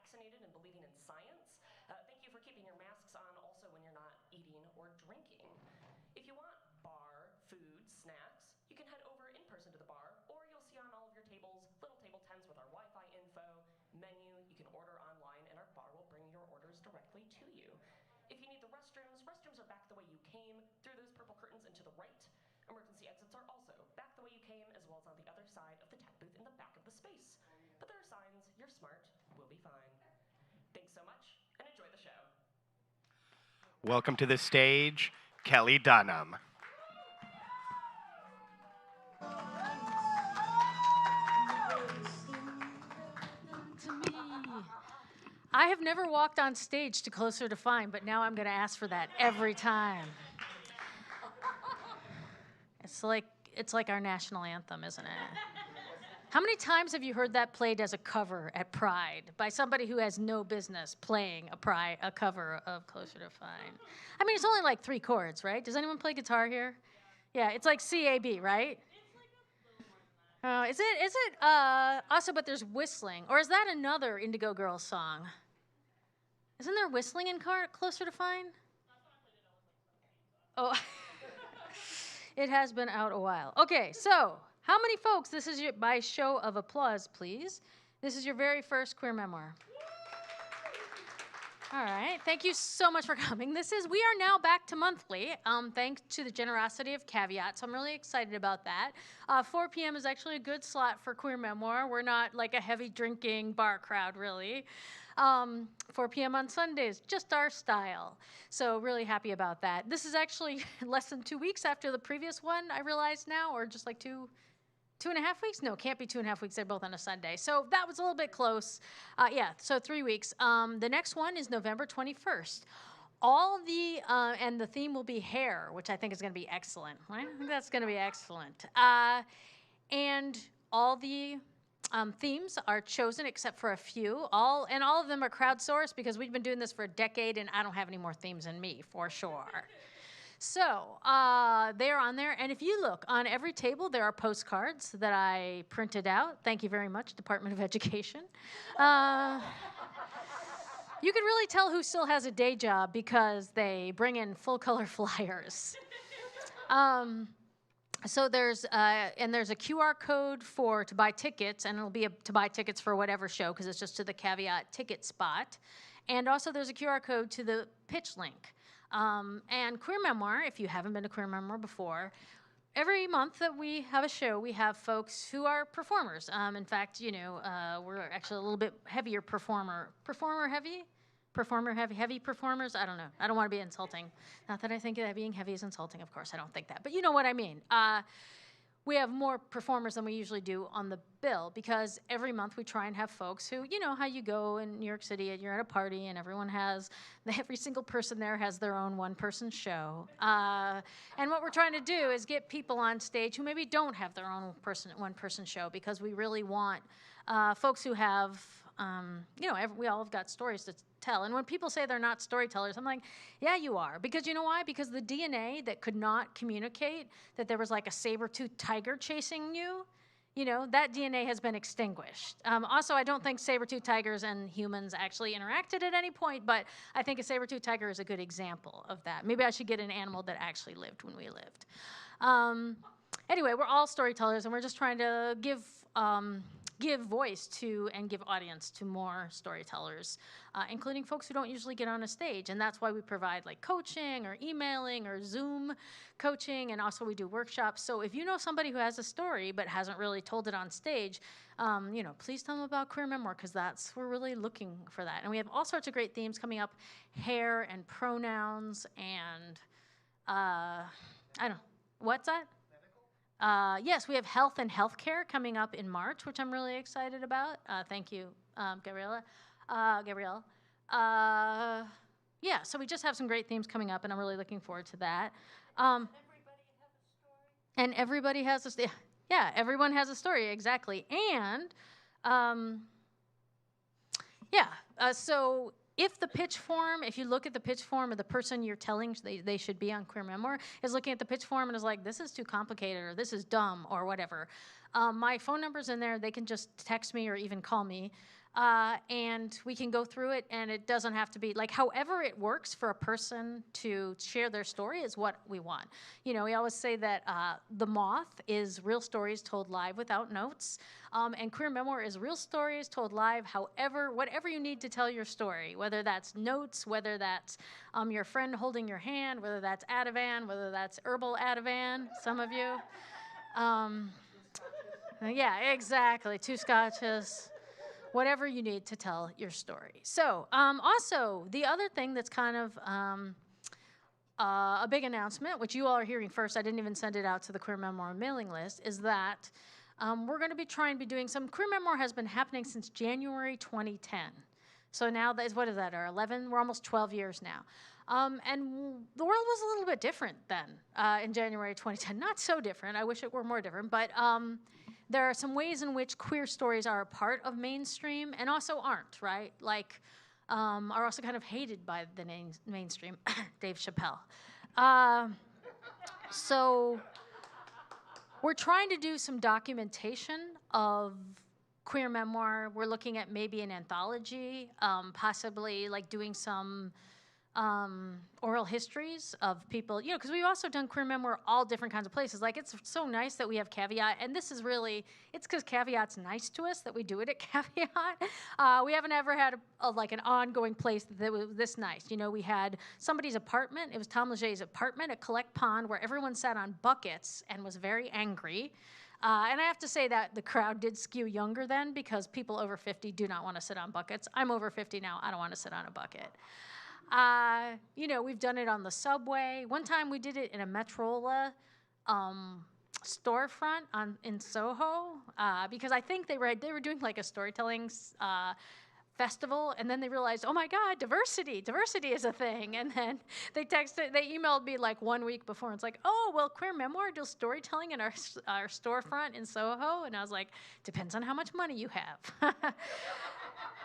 vaccinated and believing in science. Thank you for keeping your masks on also when you're not eating or drinking. If you want bar, food, snacks, you can head over in person to the bar, or you'll see on all of your tables little table tents with our Wi-Fi info, menu. You can order online, and our bar will bring your orders directly to you. If you need the restrooms are back the way you came, through those purple curtains and to the right. Emergency exits are also back the way you came, as well as on the other side of the tech booth in the back of the space. But there are signs, you're smart, we'll be fine. Thanks so much, and enjoy the show. Welcome to the stage, Kelli Dunham. I have never walked on stage to Closer to Fine, but now I'm going to ask for that every time. It's like our national anthem, isn't it? How many times have you heard that played as a cover at Pride by somebody who has no business playing a cover of Closer to Fine? I mean, it's only like 3 chords, right? Does anyone play guitar here? Yeah, it's like C-A-B, right? Is it also, but there's whistling, or is that another Indigo Girls song? Isn't there whistling in Closer to Fine? Oh, it has been out a while. Okay, so how many folks, this is by show of applause, please. This is your very first queer memoir. All right, thank you so much for coming. We are now back to monthly, thanks to the generosity of Caveat, so I'm really excited about that. 4 p.m. is actually a good slot for queer memoir. We're not like a heavy drinking bar crowd, really. 4 p.m. on Sundays, just our style. So really happy about that. This is actually less than 2 weeks after the previous one, I realize now, or just like 2.5 weeks? No, can't be 2.5 weeks. They're both on a Sunday. So that was a little bit close. So 3 weeks. The next one is November 21st. And the theme will be hair, which I think is going to be excellent. Right? I think that's going to be excellent. And all the themes are chosen except for a few. All of them are crowdsourced because we've been doing this for a decade, and I don't have any more themes in me, for sure. So they're on there, and if you look on every table, there are postcards that I printed out. Thank you very much, Department of Education. You can really tell who still has a day job because they bring in full-color flyers. So there's a QR code to buy tickets, and it'll be to buy tickets for whatever show because it's just to the Caveat ticket spot. And also there's a QR code to the pitch link. And Queer Memoir, if you haven't been to Queer Memoir before, every month that we have a show, we have folks who are performers. In fact, we're actually a little bit heavier heavy performers. I don't know. I don't want to be insulting. Not that I think that being heavy is insulting. Of course, I don't think that. But you know what I mean. We have more performers than we usually do on the bill because every month we try and have folks who, you know how you go in New York City and you're at a party and every single person there has their own one-person show. And what we're trying to do is get people on stage who maybe don't have their own one-person show because we really want folks who have, we all have got stories to tell. And when people say they're not storytellers, I'm like, yeah, you are. Because you know why? Because the DNA that could not communicate that there was like a saber-toothed tiger chasing you, that DNA has been extinguished. Also, I don't think saber-toothed tigers and humans actually interacted at any point, but I think a saber-toothed tiger is a good example of that. Maybe I should get an animal that actually lived when we lived. Anyway, we're all storytellers, and we're just trying to give voice to and give audience to more storytellers, including folks who don't usually get on a stage. And that's why we provide like coaching or emailing or Zoom coaching, and also we do workshops. So if you know somebody who has a story but hasn't really told it on stage, please tell them about Queer Memoir because we're really looking for that. And we have all sorts of great themes coming up, hair and pronouns and, I don't know, what's that? Yes, we have health and healthcare coming up in March, which I'm really excited about. Thank you, Gabrielle. So we just have some great themes coming up, and I'm really looking forward to that. And everybody has a story. Yeah, everyone has a story, exactly. And, so if you look at the pitch form of the person you're telling they should be on Queer Memoir, is looking at the pitch form and is like, this is too complicated, or this is dumb, or whatever. My phone number's in there. They can just text me or even call me. And we can go through it, and it doesn't have to be, like, however it works for a person to share their story is what we want. You know, we always say that The Moth is real stories told live without notes, and Queer Memoir is real stories told live, whatever you need to tell your story, whether that's notes, whether that's your friend holding your hand, whether that's Ativan, whether that's herbal Ativan, some of you. Yeah, exactly, 2 scotches. Whatever you need to tell your story. So also, the other thing that's kind of a big announcement, which you all are hearing first, I didn't even send it out to the Queer Memoir mailing list, is that we're going to be trying to be doing some, Queer Memoir has been happening since January 2010. So now, what is that, our 11? We're almost 12 years now. And the world was a little bit different then in January 2010. Not so different. I wish it were more different. But there are some ways in which queer stories are a part of mainstream and also aren't, right? Like, are also kind of hated by the mainstream. Dave Chappelle. So we're trying to do some documentation of queer memoir. We're looking at maybe an anthology, possibly like doing some oral histories of people, you know, because we've also done queer memoir all different kinds of places. Like, it's so nice that we have Caveat, and this is really, it's because Caveat's nice to us that we do it at Caveat. We haven't ever had like an ongoing place that was this nice. You know, we had somebody's apartment. It was Tom Leger's apartment at Collect Pond, where everyone sat on buckets and was very angry. And I have to say that the crowd did skew younger then, because people over 50 do not want to sit on buckets. I'm over 50 now. I don't want to sit on a bucket. You know, we've done it on the subway. One time we did it in a Metrola storefront in Soho, because I think they were doing like a storytelling festival, and then they realized, oh my God, diversity is a thing. And then they emailed me like 1 week before, and it's like, oh, well, Queer Memoir does storytelling in our storefront in Soho. And I was like, depends on how much money you have.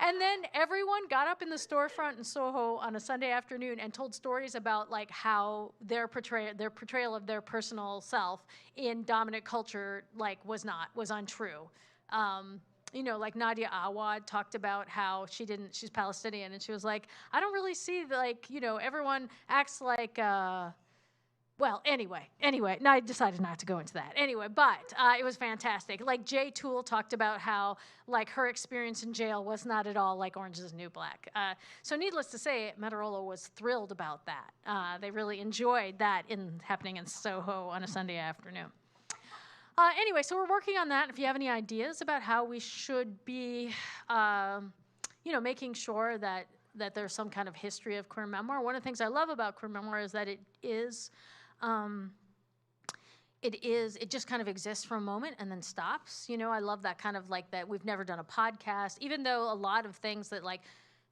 And then everyone got up in the storefront in Soho on a Sunday afternoon and told stories about like how their portrayal of their personal self in dominant culture like was untrue. You know, like Nadia Awad talked about how she's Palestinian, and she was like, I don't really see like, you know, everyone acts like well, anyway, no, I decided not to go into that. Anyway, but it was fantastic. Like, Jay Toole talked about how, like, her experience in jail was not at all like Orange is the New Black. So needless to say, Motorola was thrilled about that. They really enjoyed that happening in Soho on a Sunday afternoon. Anyway, so we're working on that. If you have any ideas about how we should be, you know, making sure that there's some kind of history of queer memoir. One of the things I love about queer memoir is that it just kind of exists for a moment and then stops. You know, I love that kind of like that. We've never done a podcast, even though a lot of things that like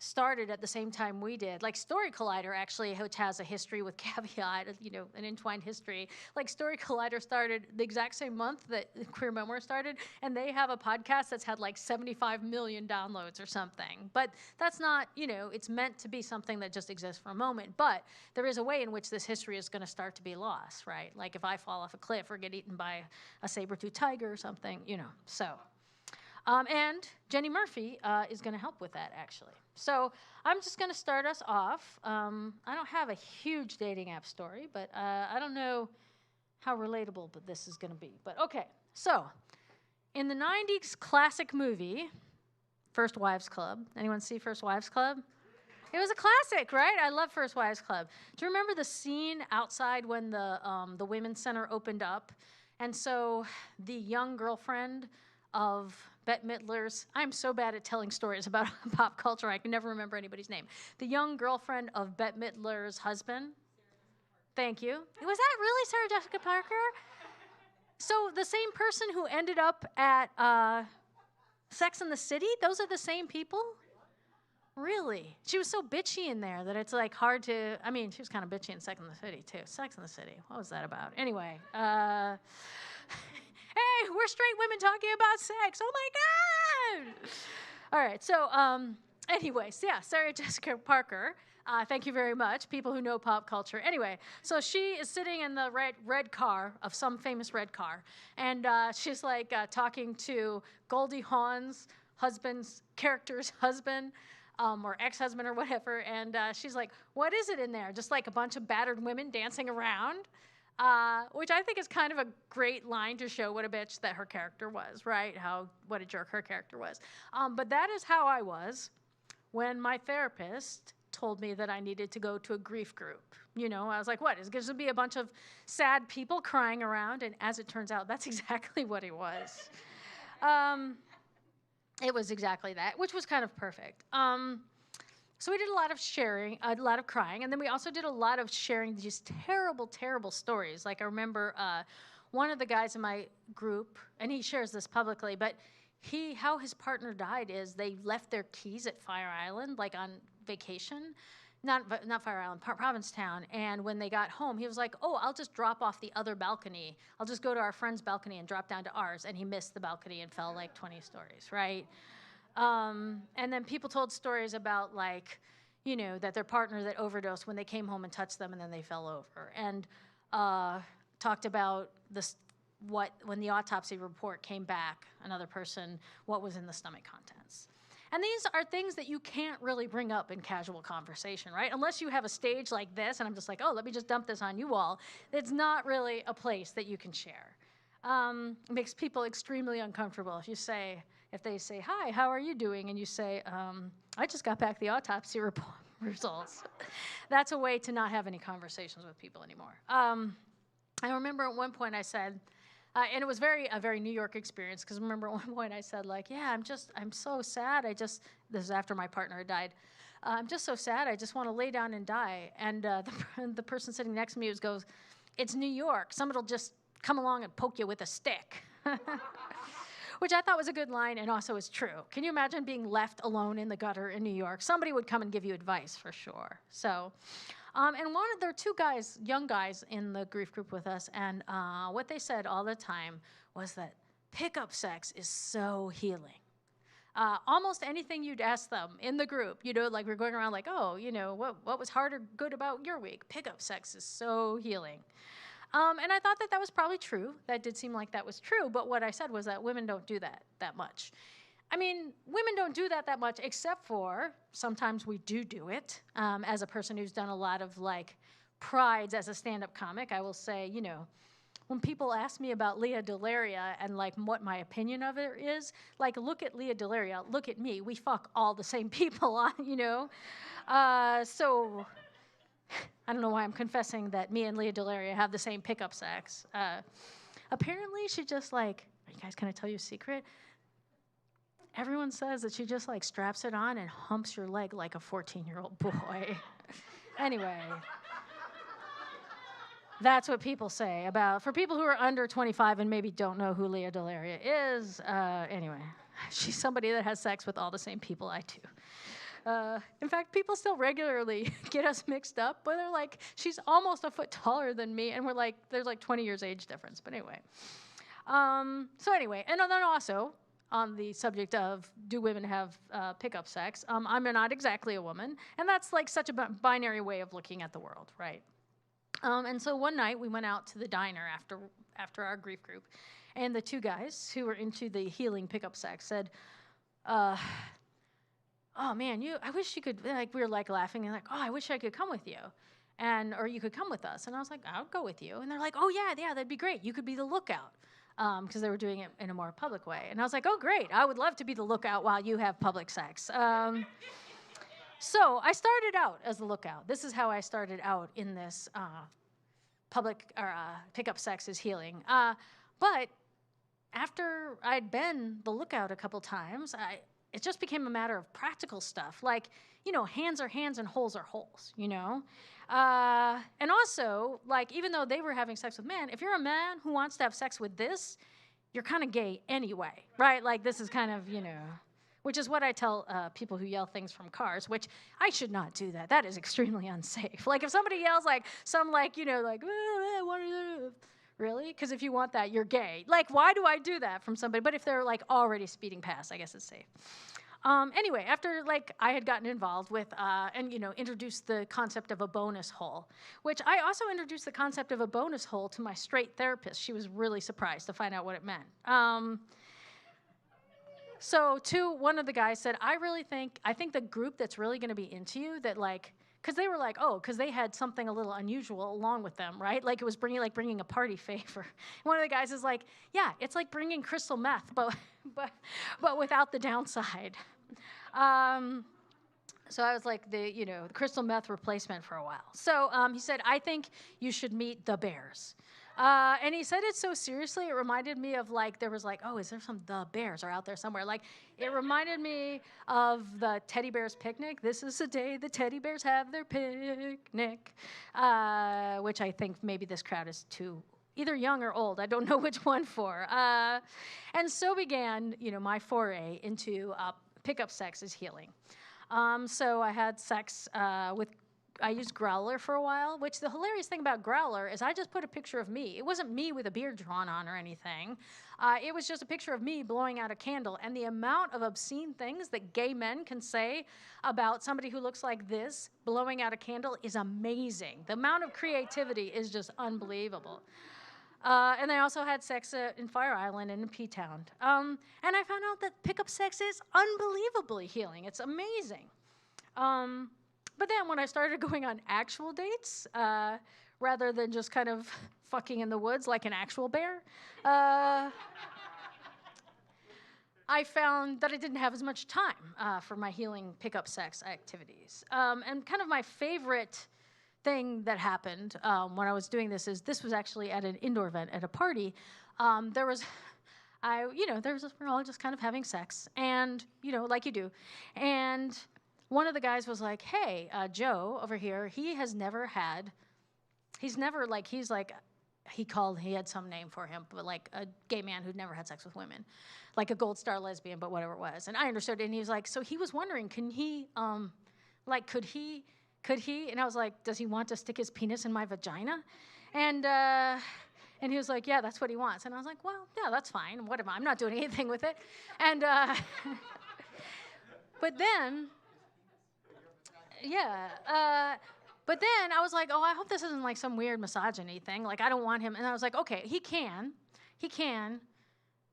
started at the same time we did. Like Story Collider actually, which has a history with Caveat, you know, an entwined history. Like Story Collider started the exact same month that Queer Memoir started, and they have a podcast that's had like 75 million downloads or something. But that's not, you know, it's meant to be something that just exists for a moment. But there is a way in which this history is going to start to be lost, right? Like if I fall off a cliff or get eaten by a saber-toothed tiger or something, you know, so. And Jenny Murphy is going to help with that, actually. So I'm just going to start us off. I don't have a huge dating app story, but I don't know how relatable but this is going to be. But okay, so in the 90s classic movie, First Wives Club. Anyone see First Wives Club? It was a classic, right? I love First Wives Club. Do you remember the scene outside when the Women's Center opened up? And so the young girlfriend of Bette Midler's, I'm so bad at telling stories about pop culture, I can never remember anybody's name. The young girlfriend of Bette Midler's husband. Thank you. Was that really Sarah Jessica Parker? So the same person who ended up at Sex and the City, those are the same people? Really? She was so bitchy in there that it's like hard to, I mean, she was kind of bitchy in Sex and the City too. Sex and the City, what was that about? Anyway, hey, we're straight women talking about sex. Oh my God. All right. So Anyways, yeah, Sarah Jessica Parker. Thank you very much, people who know pop culture. Anyway, so she is sitting in the red car of some famous red car, and she's like talking to Goldie Hawn's character's husband, or ex-husband or whatever, and she's like, what is it in there? Just like a bunch of battered women dancing around, which I think is kind of a great line to show what a bitch that her character was, right? What a jerk her character was. But that is how I was when my therapist told me that I needed to go to a grief group. You know, I was like, what? Is it going to be a bunch of sad people crying around? And as it turns out, that's exactly what it was. It was exactly that, which was kind of perfect. So we did a lot of sharing, a lot of crying, and then we also did a lot of sharing these terrible, terrible stories. Like I remember one of the guys in my group, and he shares this publicly, but how his partner died is they left their keys at Fire Island, like on vacation. Not Fire Island, Provincetown. And when they got home, he was like, oh, I'll just drop off the other balcony. I'll just go to our friend's balcony and drop down to ours. And he missed the balcony and fell like 20 stories, right? And then people told stories about like, you know, that their partner that overdosed when they came home and touched them and then they fell over. And talked about when the autopsy report came back, another person, what was in the stomach contents. And these are things that you can't really bring up in casual conversation, right? Unless you have a stage like this, and I'm just like, oh, let me just dump this on you all. It's not really a place that you can share. It makes people extremely uncomfortable if they say, hi, how are you doing? And you say, I just got back the autopsy results. That's a way to not have any conversations with people anymore. I remember at one point I said, and it was a very New York experience, because I remember at one point I said, like, yeah, I'm so sad. This is after my partner had died. I'm just so sad. I just want to lay down and die. And the person sitting next to me goes, it's New York. Somebody will just come along and poke you with a stick. Which I thought was a good line and also is true. Can you imagine being left alone in the gutter in New York? Somebody would come and give you advice for sure. So. And there were two young guys in the grief group with us, and what they said all the time was that pickup sex is so healing. Almost anything you'd ask them in the group, you know, like we're going around like, oh, you know, what was hard or good about your week? Pickup sex is so healing. And I thought that was probably true. That did seem like that was true, but what I said was that women don't do that much. I mean, women don't do that much, except for sometimes we do it. As a person who's done a lot of like prides as a stand-up comic, I will say, you know, when people ask me about Lea DeLaria and like what my opinion of it is, like look at Lea DeLaria, look at me, we fuck all the same people, you know? So I don't know why I'm confessing that me and Lea DeLaria have the same pickup sex. Apparently she just like, are you guys gonna tell you a secret? Everyone says that she just like straps it on and humps your leg like a 14-year-old boy. Anyway, that's what people say for people who are under 25 and maybe don't know who Lea DeLaria is. Anyway, she's somebody that has sex with all the same people I do. In fact, people still regularly get us mixed up, but they're like, she's almost a foot taller than me, and we're like, there's like 20 years age difference, but anyway. So anyway, and then also, on the subject of do women have pickup sex, I'm not exactly a woman, and that's like such a binary way of looking at the world, right? And so one night we went out to the diner after our grief group, and the two guys who were into the healing pickup sex said, oh man, I wish you could, like we were like laughing and like, oh, I wish I could come with you. Or you could come with us. And I was like, I'll go with you. And they're like, oh yeah, that'd be great. You could be the lookout. Because they were doing it in a more public way. And I was like, oh, great. I would love to be the lookout while you have public sex. So I started out as the lookout. This is how I started out in this pickup sex is healing. But after I'd been the lookout a couple times, it just became a matter of practical stuff. Like, you know, hands are hands and holes are holes, you know? And also, like, even though they were having sex with men, if you're a man who wants to have sex with this, you're kind of gay anyway, right? Like, this is kind of, you know, which is what I tell people who yell things from cars, which I should not do that. That is extremely unsafe. Like, if somebody yells, like, you know, like, what are you, really? Because if you want that, you're gay. Like, why do I do that from somebody? But if they're, like, already speeding past, I guess it's safe. Anyway, after like I had gotten involved with and introduced the concept of a bonus hole, which I also introduced the concept of a bonus hole to my straight therapist. She was really surprised to find out what it meant. So one of the guys said, I think the group that's really going to be into you, that like, because they were like, oh, because they had something a little unusual along with them, right? Like it was bringing a party favor. One of the guys is like, yeah, it's like bringing crystal meth, but without the downside. So I was like the crystal meth replacement for a while. So he said, I think you should meet the Bears. And he said it so seriously, it reminded me of like, there was like, oh, is there the Bears are out there somewhere? Like, it reminded me of the Teddy Bears Picnic. This is the day the Teddy Bears have their picnic, which I think maybe this crowd is too either young or old. I don't know which one for. And so began, my foray into pickup sex as healing. So I had sex I used Growler for a while, which the hilarious thing about Growler is I just put a picture of me. It wasn't me with a beard drawn on or anything. It was just a picture of me blowing out a candle. And the amount of obscene things that gay men can say about somebody who looks like this blowing out a candle is amazing. The amount of creativity is just unbelievable. And I also had sex in Fire Island and in P-Town. And I found out that pickup sex is unbelievably healing. It's amazing. But then when I started going on actual dates, rather than just kind of fucking in the woods like an actual bear, I found that I didn't have as much time for my healing pickup sex activities. And kind of my favorite thing that happened when I was doing this was actually at an indoor event at a party. We were all just kind of having sex, and like you do, and one of the guys was like, hey, Joe over here, he had some name for him, but like a gay man who'd never had sex with women, like a gold star lesbian, but whatever it was. And I understood it, and he was like, so he was wondering, could he, and I was like, does he want to stick his penis in my vagina? And he was like, yeah, that's what he wants. And I was like, well, yeah, that's fine. I'm not doing anything with it. And, but then I was like, oh, I hope this isn't like some weird misogyny thing. Like, I don't want him. And I was like, okay, he can,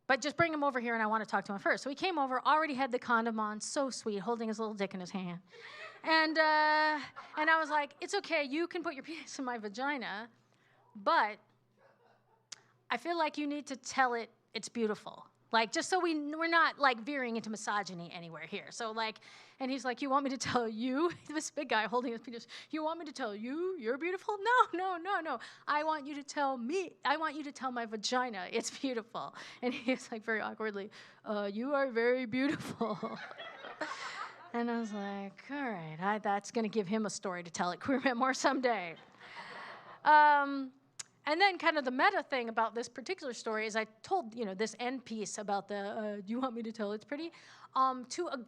but just bring him over here and I want to talk to him first. So he came over, already had the condom on, so sweet, holding his little dick in his hand. And I was like, it's okay, you can put your penis in my vagina, but I feel like you need to tell it it's beautiful. Like, just so we're not, like, veering into misogyny anywhere here. So, like, and he's like, you want me to tell you, this big guy holding his penis, you want me to tell you you're beautiful? No. I want you to tell my vagina it's beautiful. And he was like, very awkwardly, you are very beautiful. And I was like, all right, that's going to give him a story to tell at Queer Memoir someday. And then kind of the meta thing about this particular story is I told, this end piece about do you want me to tell it's pretty, to a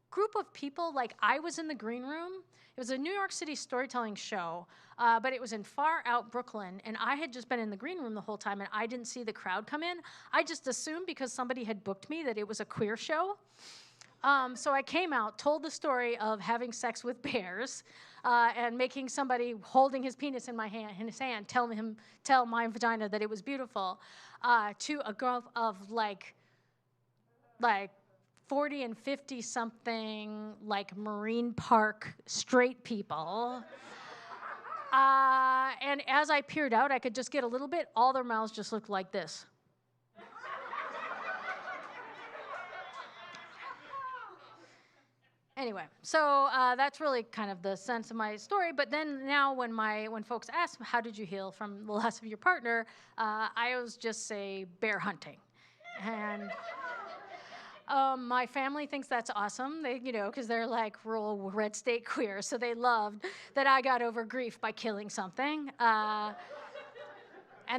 group of people. Like, I was in the green room. It was a New York City storytelling show, but it was in far out Brooklyn, and I had just been in the green room the whole time, and I didn't see the crowd come in. I just assumed because somebody had booked me that it was a queer show. So I came out, told the story of having sex with bears, and making somebody holding his penis in his hand, tell my vagina that it was beautiful, to a group of like 40 and 50 something, like Marine Park straight people. And as I peered out, I could just get a little bit. All their mouths just looked like this. Anyway, so that's really kind of the sense of my story. But then now when folks ask, how did you heal from the loss of your partner, I always just say bear hunting. And my family thinks that's awesome, because they're like rural red state queer. So they loved that I got over grief by killing something. And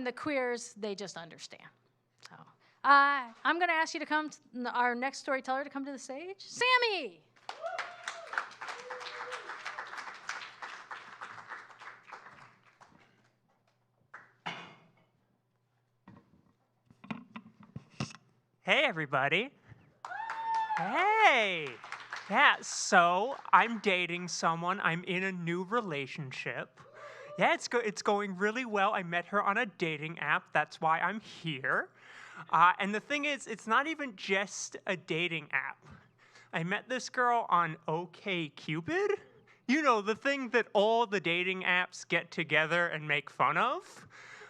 the queers, they just understand. So I'm going to ask you to come, our next storyteller, to come to the stage. Sammie! Hey, everybody. Hey. Yeah, so I'm dating someone. I'm in a new relationship. Yeah, it's going really well. I met her on a dating app. That's why I'm here. And the thing is, it's not even just a dating app. I met this girl on OkCupid. You know, the thing that all the dating apps get together and make fun of.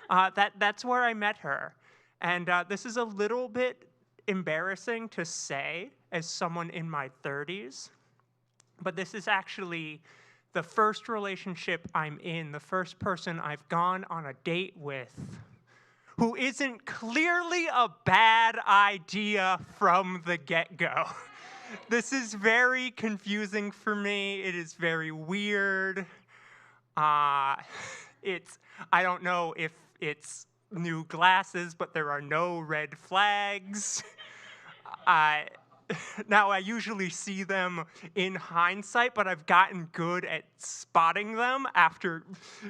That's where I met her. And this is a little bit embarrassing to say as someone in my 30s, but this is actually the first relationship I'm in, the first person I've gone on a date with who isn't clearly a bad idea from the get-go. This is very confusing for me. It is very weird. I don't know if it's new glasses, but there are no red flags. Now, I usually see them in hindsight, but I've gotten good at spotting them after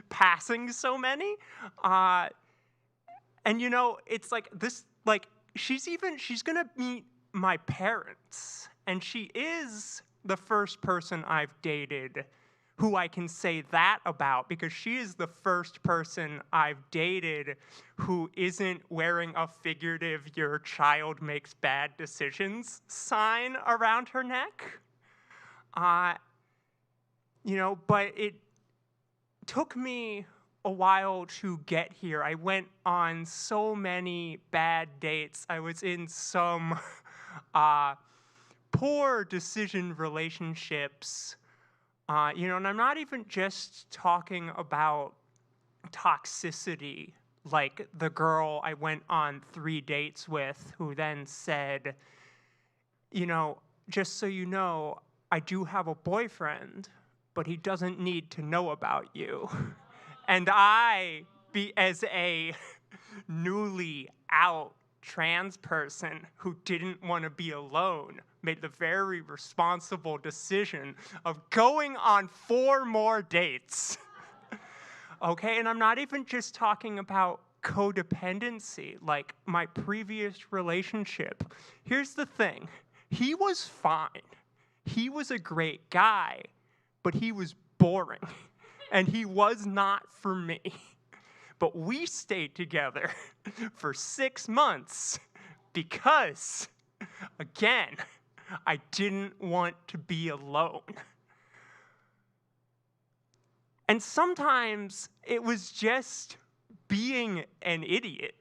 passing so many. And you know, it's like this, like, she's gonna meet my parents, and she is the first person I've dated who I can say that about, because she is the first person I've dated who isn't wearing a figurative "your child makes bad decisions" sign around her neck. You know, but it took me a while to get here. I went on so many bad dates. I was in some poor decision relationships. You know, and I'm not even just talking about toxicity, like the girl I went on 3 dates with who then said, you know, just so you know, I do have a boyfriend, but he doesn't need to know about you. And I, as a newly out trans person who didn't want to be alone, made the very responsible decision of going on 4 more dates. Okay, and I'm not even just talking about codependency, like my previous relationship. Here's the thing, he was fine. He was a great guy, but he was boring, and he was not for me. But we stayed together for 6 months because, again, I didn't want to be alone. And sometimes it was just being an idiot.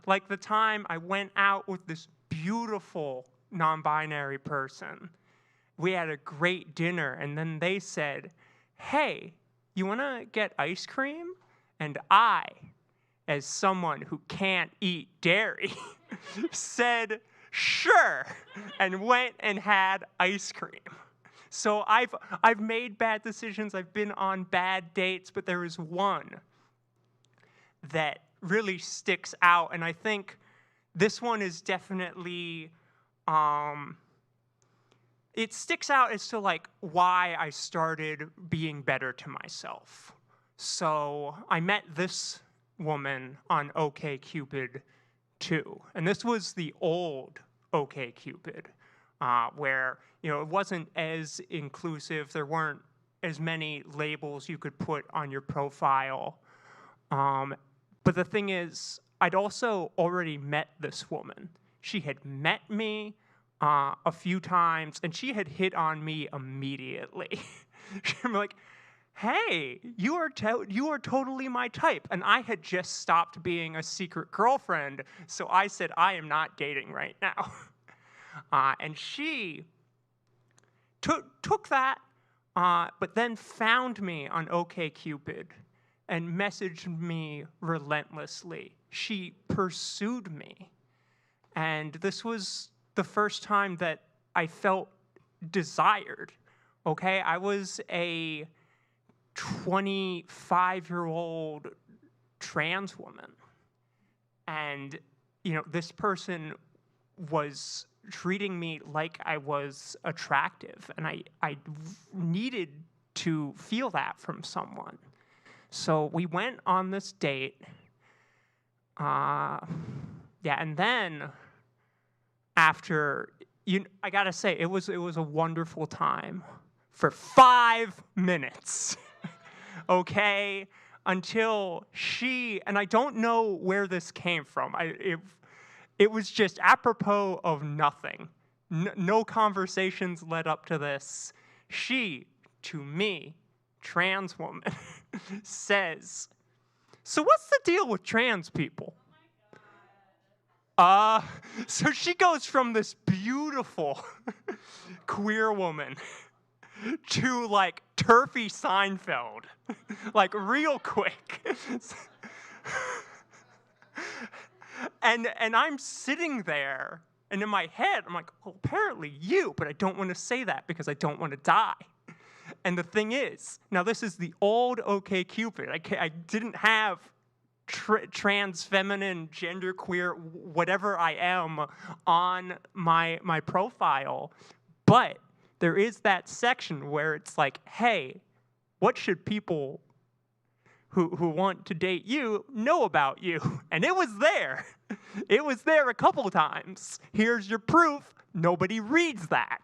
Like the time I went out with this beautiful non-binary person. We had a great dinner, and then they said, hey, you want to get ice cream? And I, as someone who can't eat dairy, said, sure, and went and had ice cream. So I've made bad decisions, I've been on bad dates, but there is one that really sticks out, and I think this one is definitely, it sticks out as to like why I started being better to myself. So I met this woman on OkCupid too, and this was the old OkCupid, where, you know, it wasn't as inclusive. There weren't as many labels you could put on your profile. But the thing is, I'd also already met this woman. She had met me a few times, and she had hit on me immediately. She'd be like, hey, you are totally my type. And I had just stopped being a secret girlfriend, so I said, I am not dating right now. And she took that, but then found me on OkCupid and messaged me relentlessly. She pursued me. And this was the first time that I felt desired, okay? I was a 25-year-old trans woman. And, you know, this person was treating me like I was attractive, and I needed to feel that from someone. So we went on this date, and then after I gotta say, it was a wonderful time for 5 minutes, okay? Until she, and I don't know where this came from. It was just apropos of nothing. No conversations led up to this. She, to me, trans woman, says, "So what's the deal with trans people?" So she goes from this beautiful queer woman to like turfy Seinfeld, like real quick. And I'm sitting there, and in my head, I'm like, well, apparently you, but I don't want to say that because I don't want to die. And the thing is, now this is the old OkCupid. I didn't have trans, feminine, genderqueer, whatever I am on my profile, but there is that section where it's like, hey, what should people who want to date you know about you? And it was there. It was there a couple times. Here's your proof. Nobody reads that.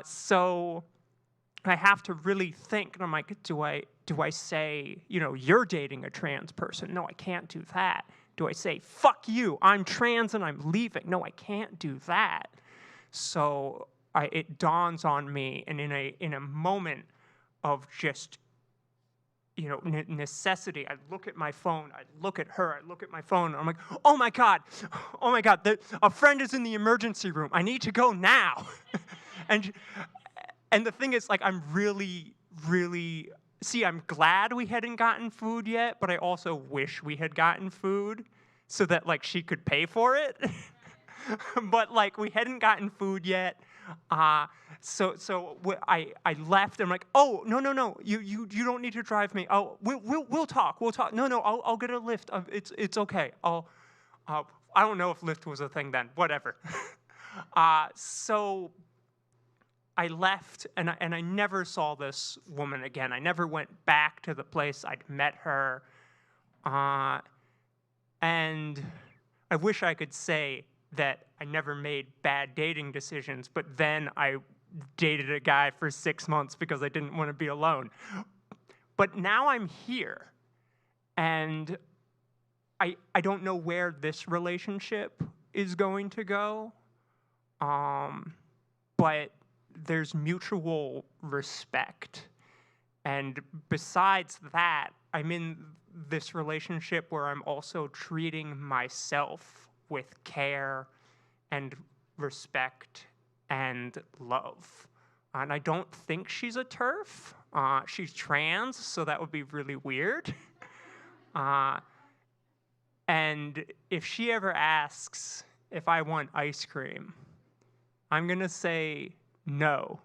So I have to really think, and I'm like, do I say, you're dating a trans person? No, I can't do that. Do I say, fuck you, I'm trans and I'm leaving? No, I can't do that. So it dawns on me, and in a moment of just, necessity, I look at my phone, I look at her, I look at my phone, and I'm like, oh my God, a friend is in the emergency room. I need to go now. And the thing is, like, I'm really, really, I'm glad we hadn't gotten food yet, but I also wish we had gotten food so that, like, she could pay for it. But, like, we hadn't gotten food yet. So I left. I'm like, oh, no, you don't need to drive me. Oh, we'll talk. No, I'll get a lift. It's okay. I don't know if Lyft was a thing then. Whatever. So I left, and I never saw this woman again. I never went back to the place I'd met her. And I wish I could say that I never made bad dating decisions, but then I dated a guy for 6 months because I didn't want to be alone. But now I'm here, and I don't know where this relationship is going to go, but there's mutual respect. And besides that, I'm in this relationship where I'm also treating myself with care and respect and love. And I don't think she's a TERF. She's trans, so that would be really weird. And if she ever asks if I want ice cream, I'm going to say no.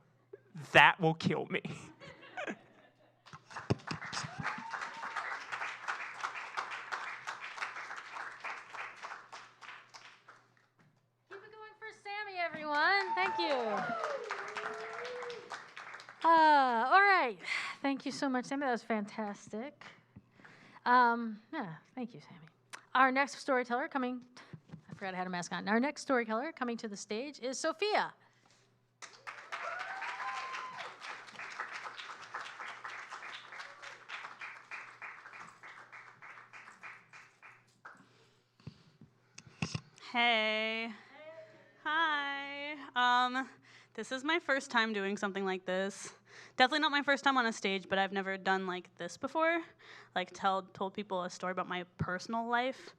That will kill me. Everyone, thank you. All right, thank you so much, Sammie. That was fantastic. Thank you, Sammie. Our next storyteller coming, I forgot I had a mask on. Our next storyteller coming to the stage is Sofia. Hey. Hi. This is my first time doing something like this. Definitely not my first time on a stage, but I've never done like this before. Like told people a story about my personal life.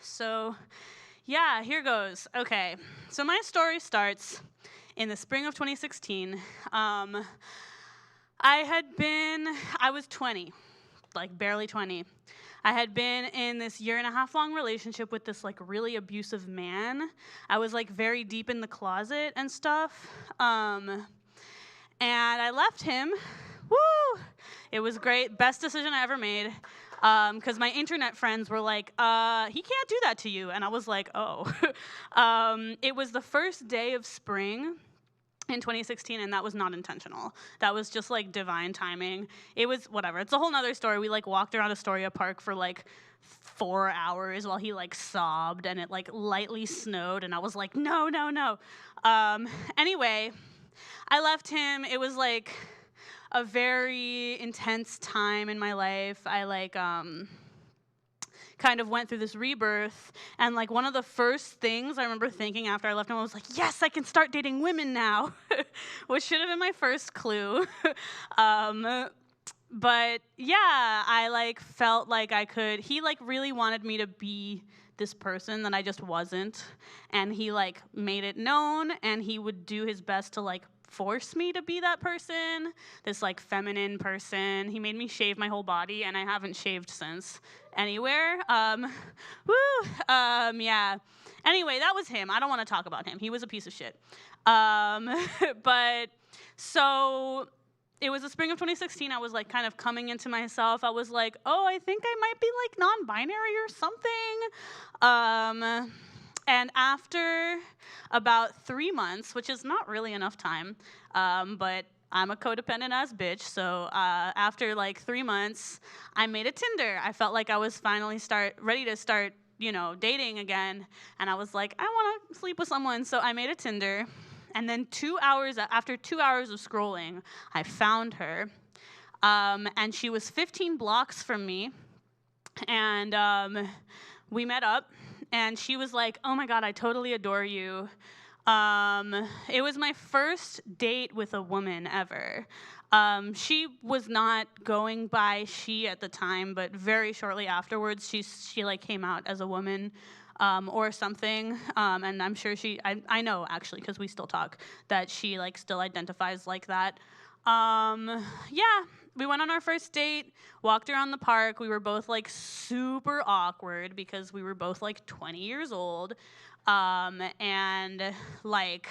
So yeah, here goes. Okay. So my story starts in the spring of 2016. I was 20, like barely 20. I had been in this 1.5 year long relationship with this like really abusive man. I was like very deep in the closet and stuff. And I left him. Woo! It was great. Best decision I ever made. Because my internet friends were like, he can't do that to you. And I was like, oh. It was the first day of spring. in 2016, and that was not intentional. That was just like divine timing. It was whatever. It's a whole nother story. We like walked around Astoria Park for like 4 hours while he like sobbed, and it like lightly snowed, and I was like, no, no, no. Anyway, I left him. It was like a very intense time in my life. I like kind of went through this rebirth, and like one of the first things I remember thinking after I left him, I was like, yes, I can start dating women now, which should have been my first clue. But yeah, I like felt like I could. He like really wanted me to be this person that I just wasn't, and he like made it known, and he would do his best to like force me to be that person, this like feminine person. He made me shave my whole body, and I haven't shaved since anywhere. Yeah. Anyway, that was him. I don't want to talk about him. He was a piece of shit. But so it was the spring of 2016. I was like kind of coming into myself. I was like, oh, I think I might be like non-binary or something. And after about 3 months, which is not really enough time, but I'm a codependent ass bitch, so after like 3 months, I made a Tinder. I felt like I was finally ready to start, dating again, and I was like, I want to sleep with someone, so I made a Tinder. And then after 2 hours of scrolling, I found her, and she was 15 blocks from me, and we met up. And she was like, oh my God, I totally adore you. It was my first date with a woman ever. She was not going by she at the time, but very shortly afterwards, she like came out as a woman or something. And I'm sure I know actually, because we still talk, that she like still identifies like that. Yeah. We went on our first date, walked around the park. We were both, like, super awkward because we were both, like, 20 years old. And, like,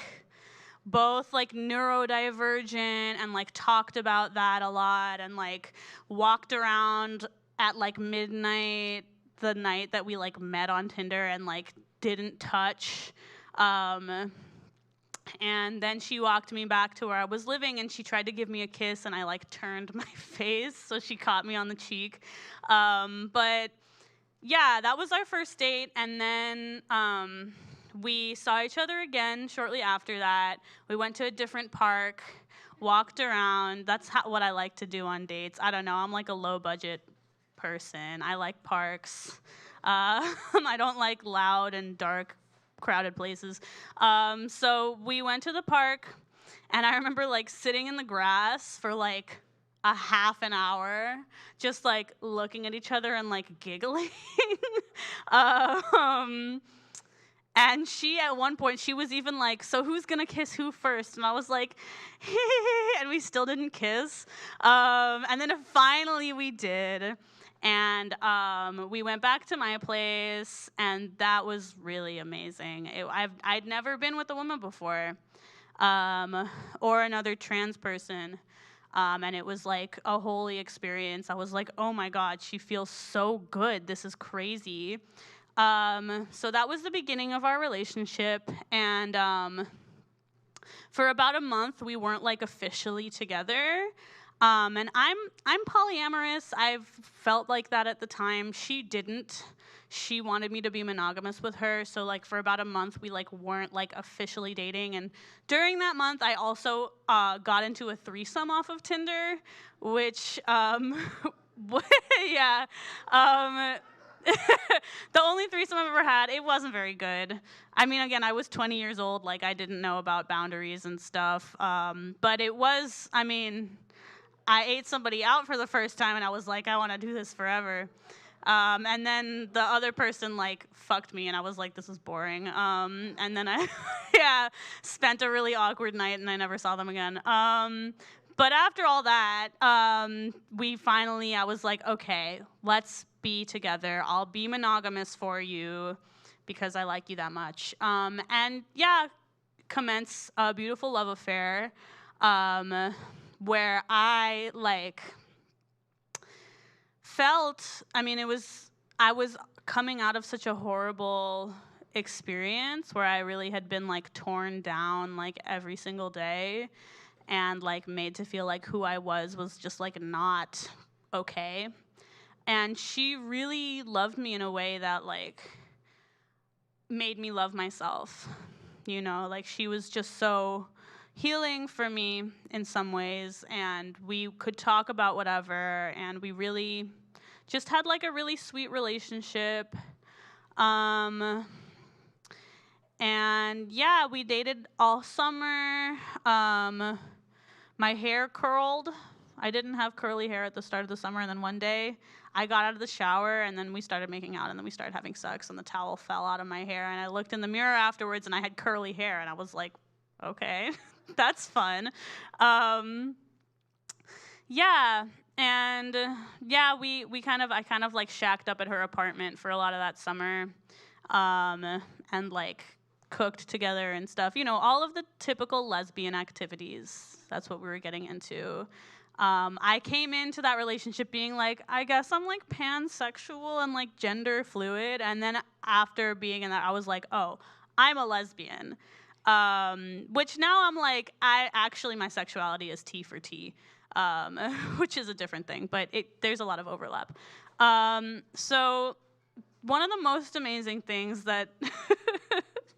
both, like, neurodivergent and, like, talked about that a lot and, like, walked around at, like, midnight the night that we, like, met on Tinder and, like, didn't touch. And then she walked me back to where I was living, and she tried to give me a kiss, and I, like, turned my face, so she caught me on the cheek. But, yeah, that was our first date, and then we saw each other again shortly after that. We went to a different park, walked around. That's what I like to do on dates. I don't know. I'm, like, a low-budget person. I like parks. I don't like loud and dark crowded places. So we went to the park, and I remember like sitting in the grass for like a half an hour, just like looking at each other and like giggling. And she, at one point, she was even like, so who's gonna kiss who first? And I was like, and we still didn't kiss. And then finally we did. And we went back to my place, and that was really amazing. I'd never been with a woman before, or another trans person, and it was like a holy experience. I was like, oh my God, she feels so good. This is crazy. So that was the beginning of our relationship, and for about a month, we weren't like officially together. And I'm polyamorous. I've felt like that at the time. She didn't. She wanted me to be monogamous with her. So like for about a month, we like weren't like officially dating. And during that month, I also got into a threesome off of Tinder, which yeah. The only threesome I've ever had, it wasn't very good. I mean, again, I was 20 years old. Like I didn't know about boundaries and stuff. But it was, I mean, I ate somebody out for the first time, and I was like, I want to do this forever. And then the other person, like, fucked me, and I was like, this is boring. And then I, spent a really awkward night, and I never saw them again. But after all that, I was like, okay, let's be together. I'll be monogamous for you because I like you that much. And, commence a beautiful love affair. Where I, like, felt, I mean, I was coming out of such a horrible experience where I really had been like torn down like every single day and like made to feel like who I was just like not okay. And she really loved me in a way that like made me love myself, you know, like she was just so healing for me in some ways, and we could talk about whatever, and we really just had like a really sweet relationship. And yeah, we dated all summer. My hair curled. I didn't have curly hair at the start of the summer, and then one day I got out of the shower, and then we started making out, and then we started having sex, and the towel fell out of my hair, and I looked in the mirror afterwards, and I had curly hair, and I was like, okay, that's fun. Yeah, and yeah, I kind of like shacked up at her apartment for a lot of that summer, and like cooked together and stuff. You know, all of the typical lesbian activities. That's what we were getting into. I came into that relationship being like, I guess I'm like pansexual and like gender fluid. And then after being in that, I was like, oh, I'm a lesbian. Which now I'm like, my sexuality is T for T, which is a different thing, but there's a lot of overlap. So one of the most amazing things that,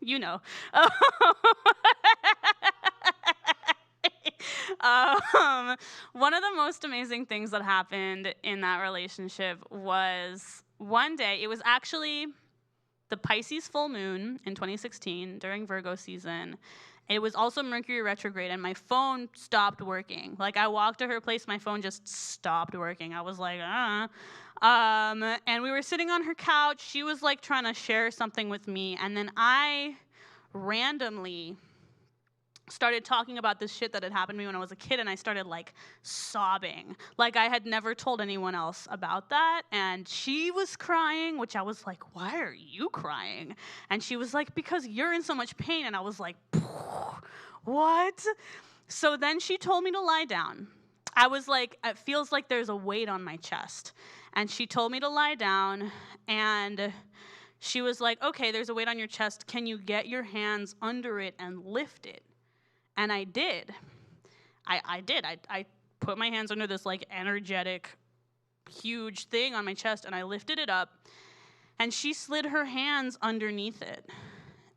you know, one of the most amazing things that happened in that relationship was one day, it was actually the Pisces full moon in 2016 during Virgo season. It was also Mercury retrograde, and my phone stopped working. Like, I walked to her place, my phone just stopped working. I was like, and we were sitting on her couch. She was, like, trying to share something with me, and then I randomly started talking about this shit that had happened to me when I was a kid, and I started like sobbing. Like I had never told anyone else about that, and she was crying, which I was like, why are you crying? And she was like, because you're in so much pain. And I was like, what? So then she told me to lie down. I was like, it feels like there's a weight on my chest. And she told me to lie down, and she was like, okay, there's a weight on your chest. Can you get your hands under it and lift it? And I did. I did. I put my hands under this like energetic, huge thing on my chest, and I lifted it up, and she slid her hands underneath it.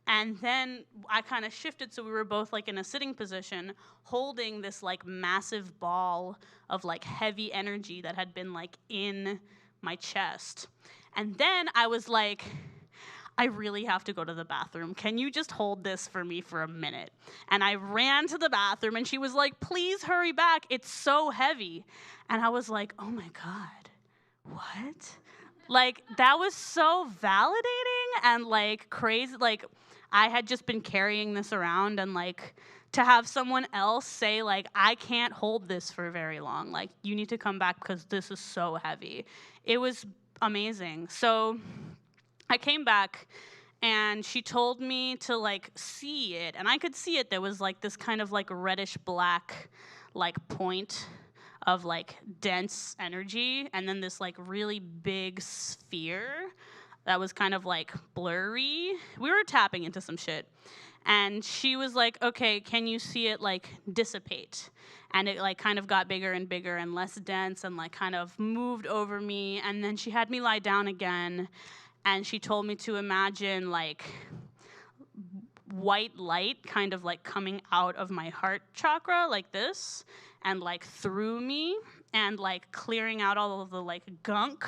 And then I kind of shifted, so we were both like in a sitting position, holding this like massive ball of like heavy energy that had been like in my chest. And then I was like, I really have to go to the bathroom. Can you just hold this for me for a minute? And I ran to the bathroom, and she was like, please hurry back. It's so heavy. And I was like, oh my God, what? Like, that was so validating and like crazy. Like, I had just been carrying this around, and like to have someone else say like, I can't hold this for very long. Like, you need to come back because this is so heavy. It was amazing. So I came back, and she told me to like see it, and I could see it. There was like this kind of like reddish black like point of like dense energy, and then this like really big sphere that was kind of like blurry. We were tapping into some shit, and she was like, okay, can you see it like dissipate? And it like kind of got bigger and bigger and less dense, and like kind of moved over me, and then she had me lie down again. And she told me to imagine like white light kind of like coming out of my heart chakra like this, and like through me, and like clearing out all of the like gunk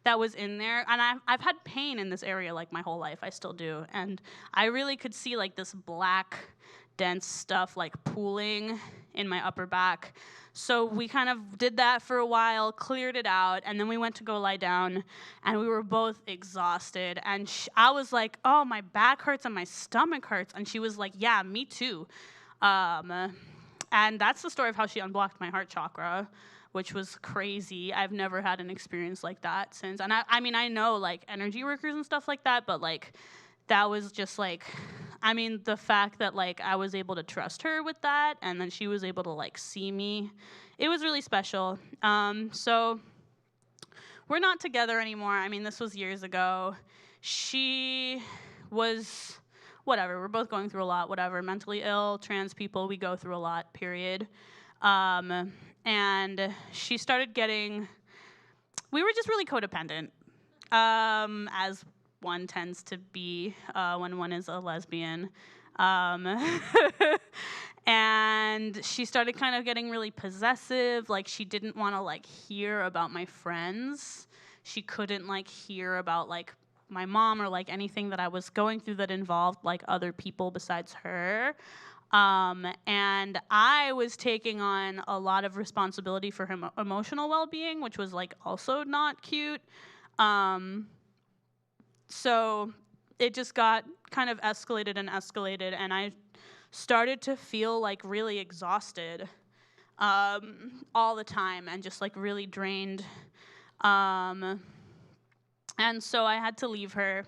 that was in there. And I've had pain in this area like my whole life. I still do. And I really could see like this black dense stuff like pooling in my upper back. So we kind of did that for a while, cleared it out, and then we went to go lie down, and we were both exhausted. And I was like, oh, my back hurts and my stomach hurts. And she was like, yeah, me too. And that's the story of how she unblocked my heart chakra, which was crazy. I've never had an experience like that since. And I mean, I know like energy workers and stuff like that, but like that was just like, I mean, the fact that like I was able to trust her with that, and then she was able to like see me, it was really special. So we're not together anymore. I mean, this was years ago. was whatever. We're both going through a lot, whatever. Mentally ill, trans people, we go through a lot, period. And she started getting, we were just really codependent, as one tends to be when one is a lesbian. And she started kind of getting really possessive. Like, she didn't want to, like, hear about my friends. She couldn't, like, hear about, like, my mom or, like, anything that I was going through that involved, like, other people besides her. And I was taking on a lot of responsibility for her emotional well-being, which was, like, also not cute. So it just got kind of escalated, and I started to feel like really exhausted all the time and just like really drained. And so I had to leave her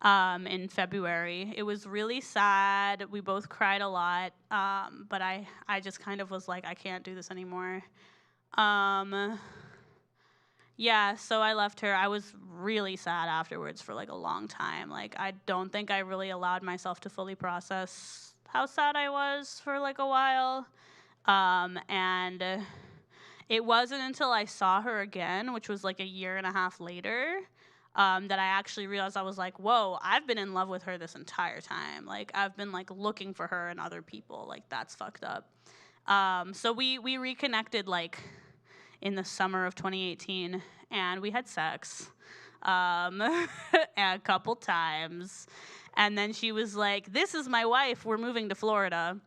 in February. It was really sad. We both cried a lot, but I just kind of was like, I can't do this anymore. Yeah, so I left her. I was really sad afterwards for like a long time. Like, I don't think I really allowed myself to fully process how sad I was for like a while. And it wasn't until I saw her again, which was like a year and a half later, that I actually realized, I was like, whoa, I've been in love with her this entire time. Like, I've been like looking for her in other people. Like, that's fucked up. So we reconnected like in the summer of 2018, and we had sex a couple times. And then she was like, this is my wife, we're moving to Florida.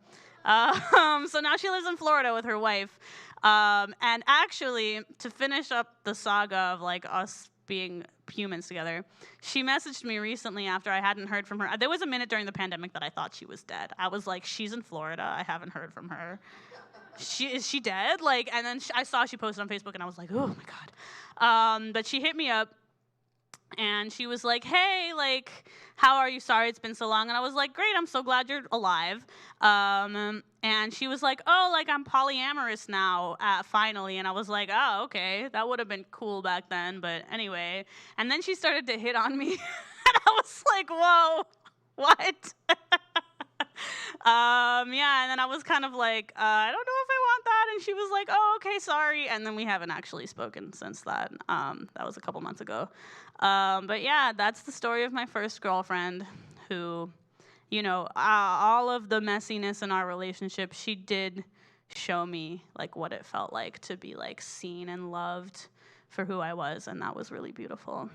So now she lives in Florida with her wife. And actually, to finish up the saga of like us being humans together, she messaged me recently after I hadn't heard from her. There was a minute during the pandemic that I thought she was dead. I was like, she's in Florida, I haven't heard from her. Is she dead? Like, and then I saw she posted on Facebook, and I was like, oh my God. But she hit me up, and she was like, hey, like, how are you? Sorry it's been so long. And I was like, great, I'm so glad you're alive. And she was like, oh, like, I'm polyamorous now, finally. And I was like, oh, okay, that would have been cool back then, but anyway. And then she started to hit on me, and I was like, whoa, what? Yeah, and then I was kind of like, I don't know if I want that. And she was like, oh, okay, sorry. And then we haven't actually spoken since that. That was a couple months ago. But yeah, that's the story of my first girlfriend who, you know, all of the messiness in our relationship, she did show me like what it felt like to be like seen and loved for who I was. And that was really beautiful.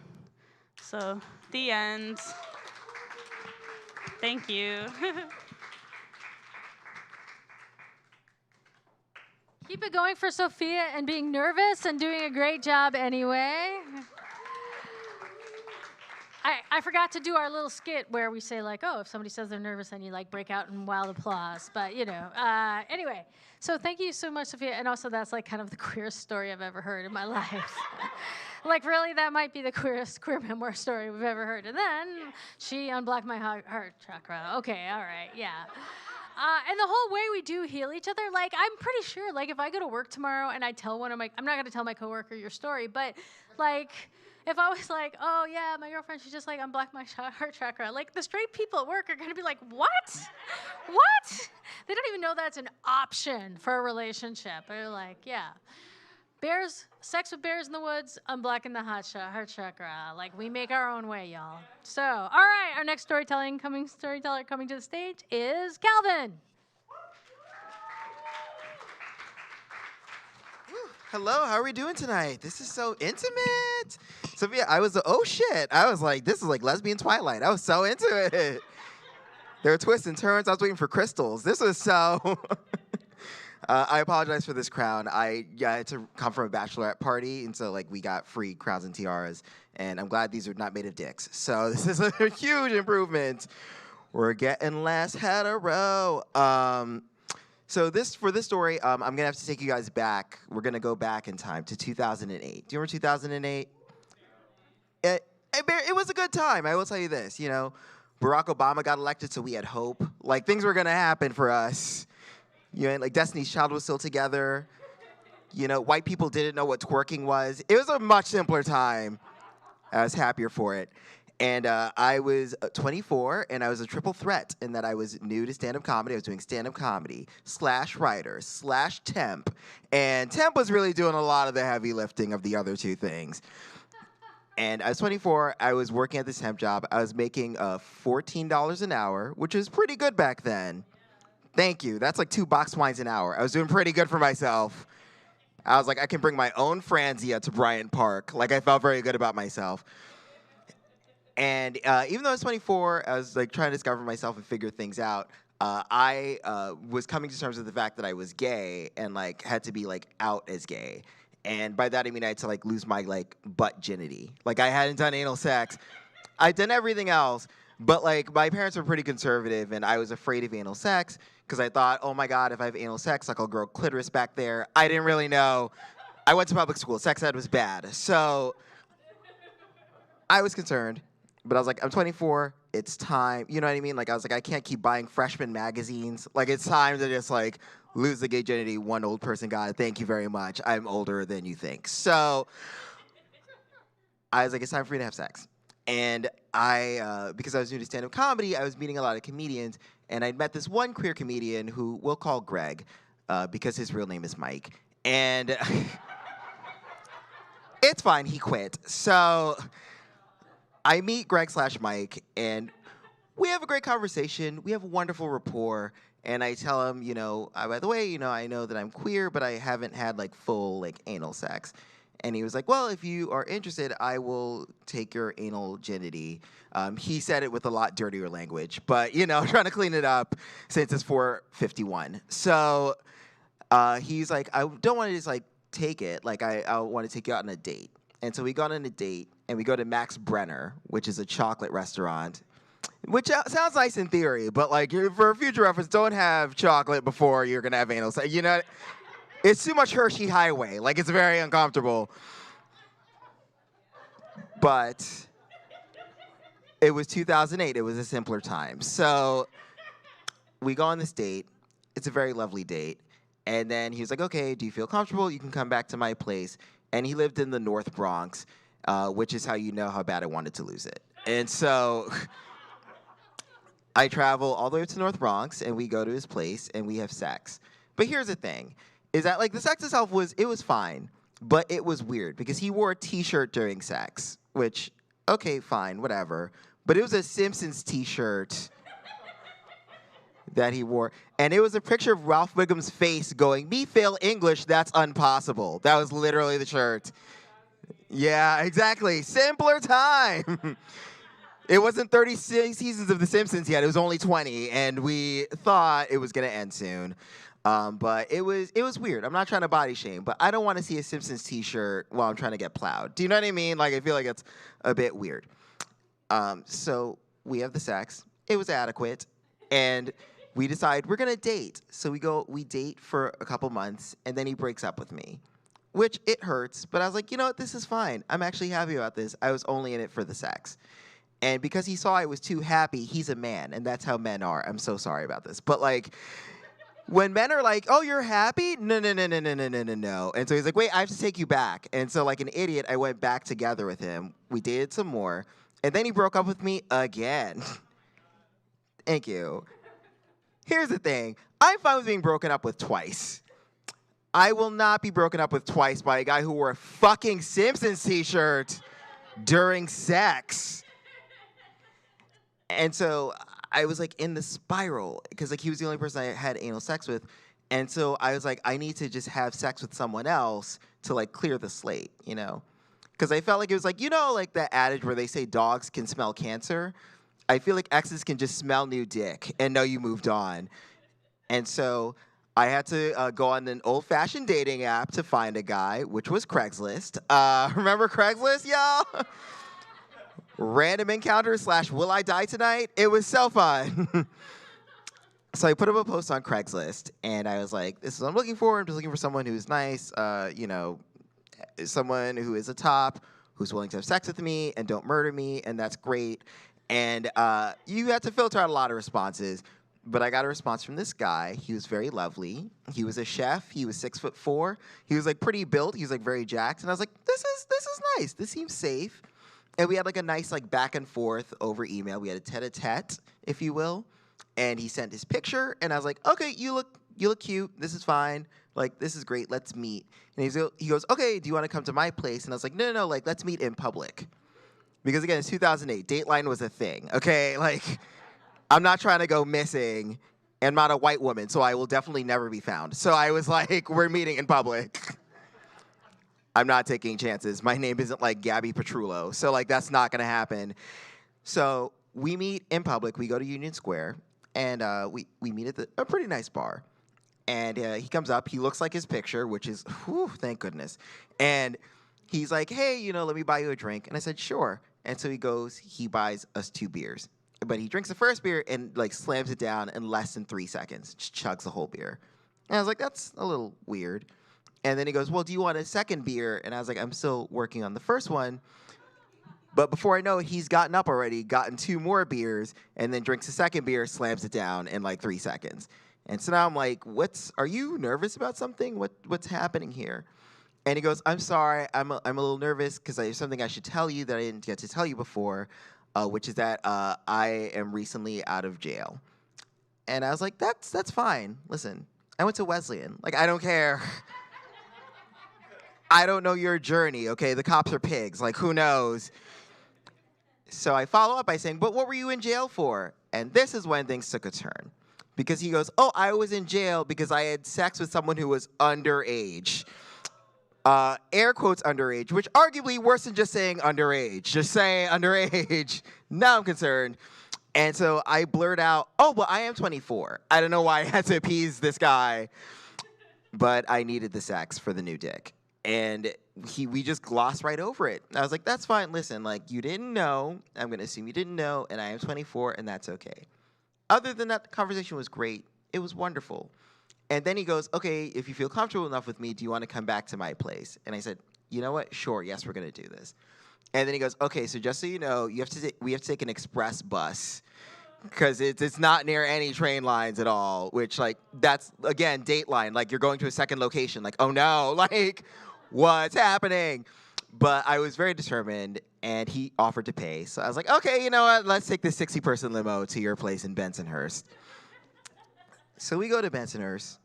So the end. Thank you. Keep it going for Sofia and being nervous and doing a great job anyway. I forgot to do our little skit where we say like, oh, if somebody says they're nervous, then you like break out in wild applause. But you know, anyway. So thank you so much, Sofia. And also that's like kind of the queerest story I've ever heard in my life. Like really, that might be the queerest queer memoir story we've ever heard. And then she unblocked my heart chakra. Okay, all right, yeah. And the whole way we do heal each other, like, I'm pretty sure, like, if I go to work tomorrow and I tell one of my, I'm not going to tell my coworker your story, but, like, if I was like, oh, yeah, my girlfriend, she just, like, unblocked my heart chakra, like, the straight people at work are going to be like, what? What? They don't even know that's an option for a relationship. They're like, yeah. Bears, sex with bears in the woods, unblocking the heart chakra. Like, we make our own way, y'all. So, all right, our next storyteller coming to the stage is Calvin. Hello, how are we doing tonight? This is so intimate. Sophia, I was, oh shit. I was like, this is like lesbian Twilight. I was so into it. There were twists and turns. I was waiting for crystals. This was so... I apologize for this crown. I had to come from a bachelorette party, and so like we got free crowns and tiaras, and I'm glad these are not made of dicks. So this is a huge improvement. We're getting less hetero. So for this story, I'm gonna have to take you guys back. We're gonna go back in time to 2008. Do you remember 2008? It was a good time. I will tell you this. You know, Barack Obama got elected, so we had hope. Like things were gonna happen for us. You know, like Destiny's Child was still together. You know, white people didn't know what twerking was. It was a much simpler time. I was happier for it. And I was 24, and I was a triple threat in that I was new to stand-up comedy. I was doing stand-up comedy / writer / temp. And temp was really doing a lot of the heavy lifting of the other two things. And I was 24. I was working at this temp job. I was making $14 an hour, which was pretty good back then. Thank you. That's like 2 box wines an hour. I was doing pretty good for myself. I was like, I can bring my own Franzia to Bryant Park. Like, I felt very good about myself. And even though I was 24, I was like trying to discover myself and figure things out. I was coming to terms with the fact that I was gay and like had to be like out as gay. And by that I mean I had to like lose my like butt virginity. Like I hadn't done anal sex. I'd done everything else, but like my parents were pretty conservative and I was afraid of anal sex because I thought, oh my God, if I have anal sex, like I'll grow clitoris back there. I didn't really know. I went to public school. Sex ed was bad. So I was concerned. But I was like, I'm 24, it's time. You know what I mean? Like, I was like, I can't keep buying freshman magazines. Like, it's time to just, like, lose the gay virginity. One old person got it. Thank you very much. I'm older than you think. So I was like, it's time for me to have sex. And I, because I was new to stand-up comedy, I was meeting a lot of comedians. And I'd met this one queer comedian who we'll call Greg because his real name is Mike. And it's fine. He quit. So I meet Greg / Mike, and we have a great conversation. We have a wonderful rapport, and I tell him, you know, by the way, you know, I know that I'm queer, but I haven't had, like, full, like, anal sex. And he was like, well, if you are interested, I will take your anal virginity. He said it with a lot dirtier language, but, you know, trying to clean it up since it's 4:51. So he's like, I don't want to just, like, take it. Like, I want to take you out on a date. And so we got on a date, and we go to Max Brenner, which is a chocolate restaurant, which sounds nice in theory, but like for future reference, don't have chocolate before you're gonna have anal sex. You know, it's too much Hershey Highway. Like it's very uncomfortable. But it was 2008. It was a simpler time. So we go on this date. It's a very lovely date. And then he was like, okay, do you feel comfortable? You can come back to my place. And he lived in the North Bronx, which is how you know how bad I wanted to lose it. And so I travel all the way to North Bronx, and we go to his place, and we have sex. But here's the thing, is that, like, the sex itself was fine, but it was weird, because he wore a T-shirt during sex, which, okay, fine, whatever. But it was a Simpsons T-shirt that he wore. And it was a picture of Ralph Wiggum's face going, me fail English, that's impossible. That was literally the shirt. Yeah, exactly. Simpler time. It wasn't 36 seasons of The Simpsons yet. It was only 20. And we thought it was going to end soon. But it was weird. I'm not trying to body shame, but I don't want to see a Simpsons T-shirt while I'm trying to get plowed. Do you know what I mean? Like, I feel like it's a bit weird. So we have the sex. It was adequate. And we decide we're going to date. So we date for a couple months, and then he breaks up with me, which it hurts. But I was like, you know what? This is fine. I'm actually happy about this. I was only in it for the sex. And because he saw I was too happy, he's a man, and that's how men are. I'm so sorry about this. But, like, when men are like, oh, you're happy? No. And so he's like, wait, I have to take you back. And so, like an idiot, I went back together with him. We dated some more. And then he broke up with me again. Thank you. Here's the thing. I'm fine with being broken up with twice. I will not be broken up with twice by a guy who wore a fucking Simpsons T-shirt during sex. And so I was like in the spiral because like he was the only person I had anal sex with. And so I was like, I need to just have sex with someone else to like clear the slate, you know? Because I felt like it was like, you know, like that adage where they say dogs can smell cancer? I feel like exes can just smell new dick and know you moved on. And so I had to go on an old-fashioned dating app to find a guy, which was Craigslist. Remember Craigslist, y'all? Random encounter / will I die tonight? It was so fun. So I put up a post on Craigslist, and I was like, this is what I'm looking for. I'm just looking for someone who's nice, you know, someone who is a top, who's willing to have sex with me and don't murder me, and that's great. And you had to filter out a lot of responses. But I got a response from this guy. He was very lovely. He was a chef. He was 6'4". He was like pretty built. He was like very jacked. And I was like, this is nice. This seems safe. And we had like a nice like back and forth over email. We had a tete-a-tete, if you will. And he sent his picture, and I was like, okay, you look cute. This is fine. Like, this is great. Let's meet. And he goes, okay, do you want to come to my place? And I was like, no, like, let's meet in public. Because again, it's 2008. Dateline was a thing, okay? Like, I'm not trying to go missing. And I'm not a white woman, so I will definitely never be found. So I was like, we're meeting in public. I'm not taking chances. My name isn't like Gabby Petrullo, so like that's not gonna happen. So we meet in public. We go to Union Square, and we meet at a pretty nice bar. And he comes up. He looks like his picture, which is, whew, thank goodness. And he's like, hey, let me buy you a drink. And I said, sure. And so he buys us 2 beers. But he drinks the first beer and like slams it down in less than 3 seconds. Just chugs the whole beer. And I was like, that's a little weird. And then he goes, well, do you want a second beer? And I was like, I'm still working on the first one. But before I know it, he's gotten up already, gotten 2 more beers, and then drinks the second beer, slams it down in like 3 seconds. And so now I'm like, are you nervous about something? What's happening here? And he goes, I'm sorry, I'm a little nervous because there's something I should tell you that I didn't get to tell you before. Which is that I am recently out of jail. And I was like, that's fine. Listen, I went to Wesleyan. Like, I don't care. I don't know your journey, okay? The cops are pigs. Like, who knows? So I follow up by saying, but what were you in jail for? And this is when things took a turn. Because he goes, oh, I was in jail because I had sex with someone who was underage. Air quotes underage, which arguably worse than just saying underage. Just saying underage. Now I'm concerned. And so I blurt out, oh, well, I am 24. I don't know why I had to appease this guy, but I needed the sex for the new dick. And we just glossed right over it. I was like, that's fine. Listen, like, you didn't know. I'm going to assume you didn't know, and I am 24, and that's okay. Other than that, the conversation was great. It was wonderful. And then he goes, okay, if you feel comfortable enough with me, do you want to come back to my place? And I said, you know what? Sure, yes, we're going to do this. And then he goes, okay, so just so you know, we have to take an express bus because it's not near any train lines at all, which, like, that's, again, Dateline. Like, you're going to a second location. Like, oh, no, like, what's happening? But I was very determined, and he offered to pay. So I was like, okay, you know what? Let's take the 60-person limo to your place in Bensonhurst. So we go to Bensonhurst.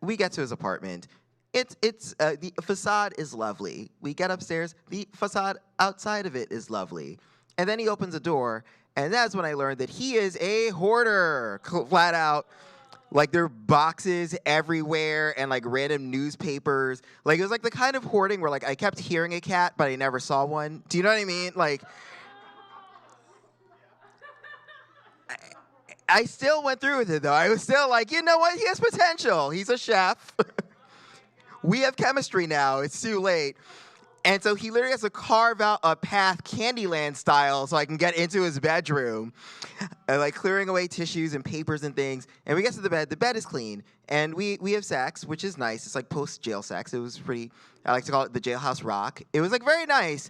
We get to his apartment. The facade is lovely. We get upstairs. The facade outside of it is lovely. And then he opens a door, and that's when I learned that he is a hoarder, flat out. Like, there are boxes everywhere and, like, random newspapers. Like, it was, like, the kind of hoarding where, like, I kept hearing a cat, but I never saw one. Do you know what I mean? Like, I still went through with it, though. I was still like, you know what? He has potential. He's a chef. We have chemistry now. It's too late. And so he literally has to carve out a path Candyland style so I can get into his bedroom. And, like, clearing away tissues and papers and things. And we get to the bed. The bed is clean. And we have sex, which is nice. It's like post-jail sex. It was pretty, I like to call it the jailhouse rock. It was, like, very nice.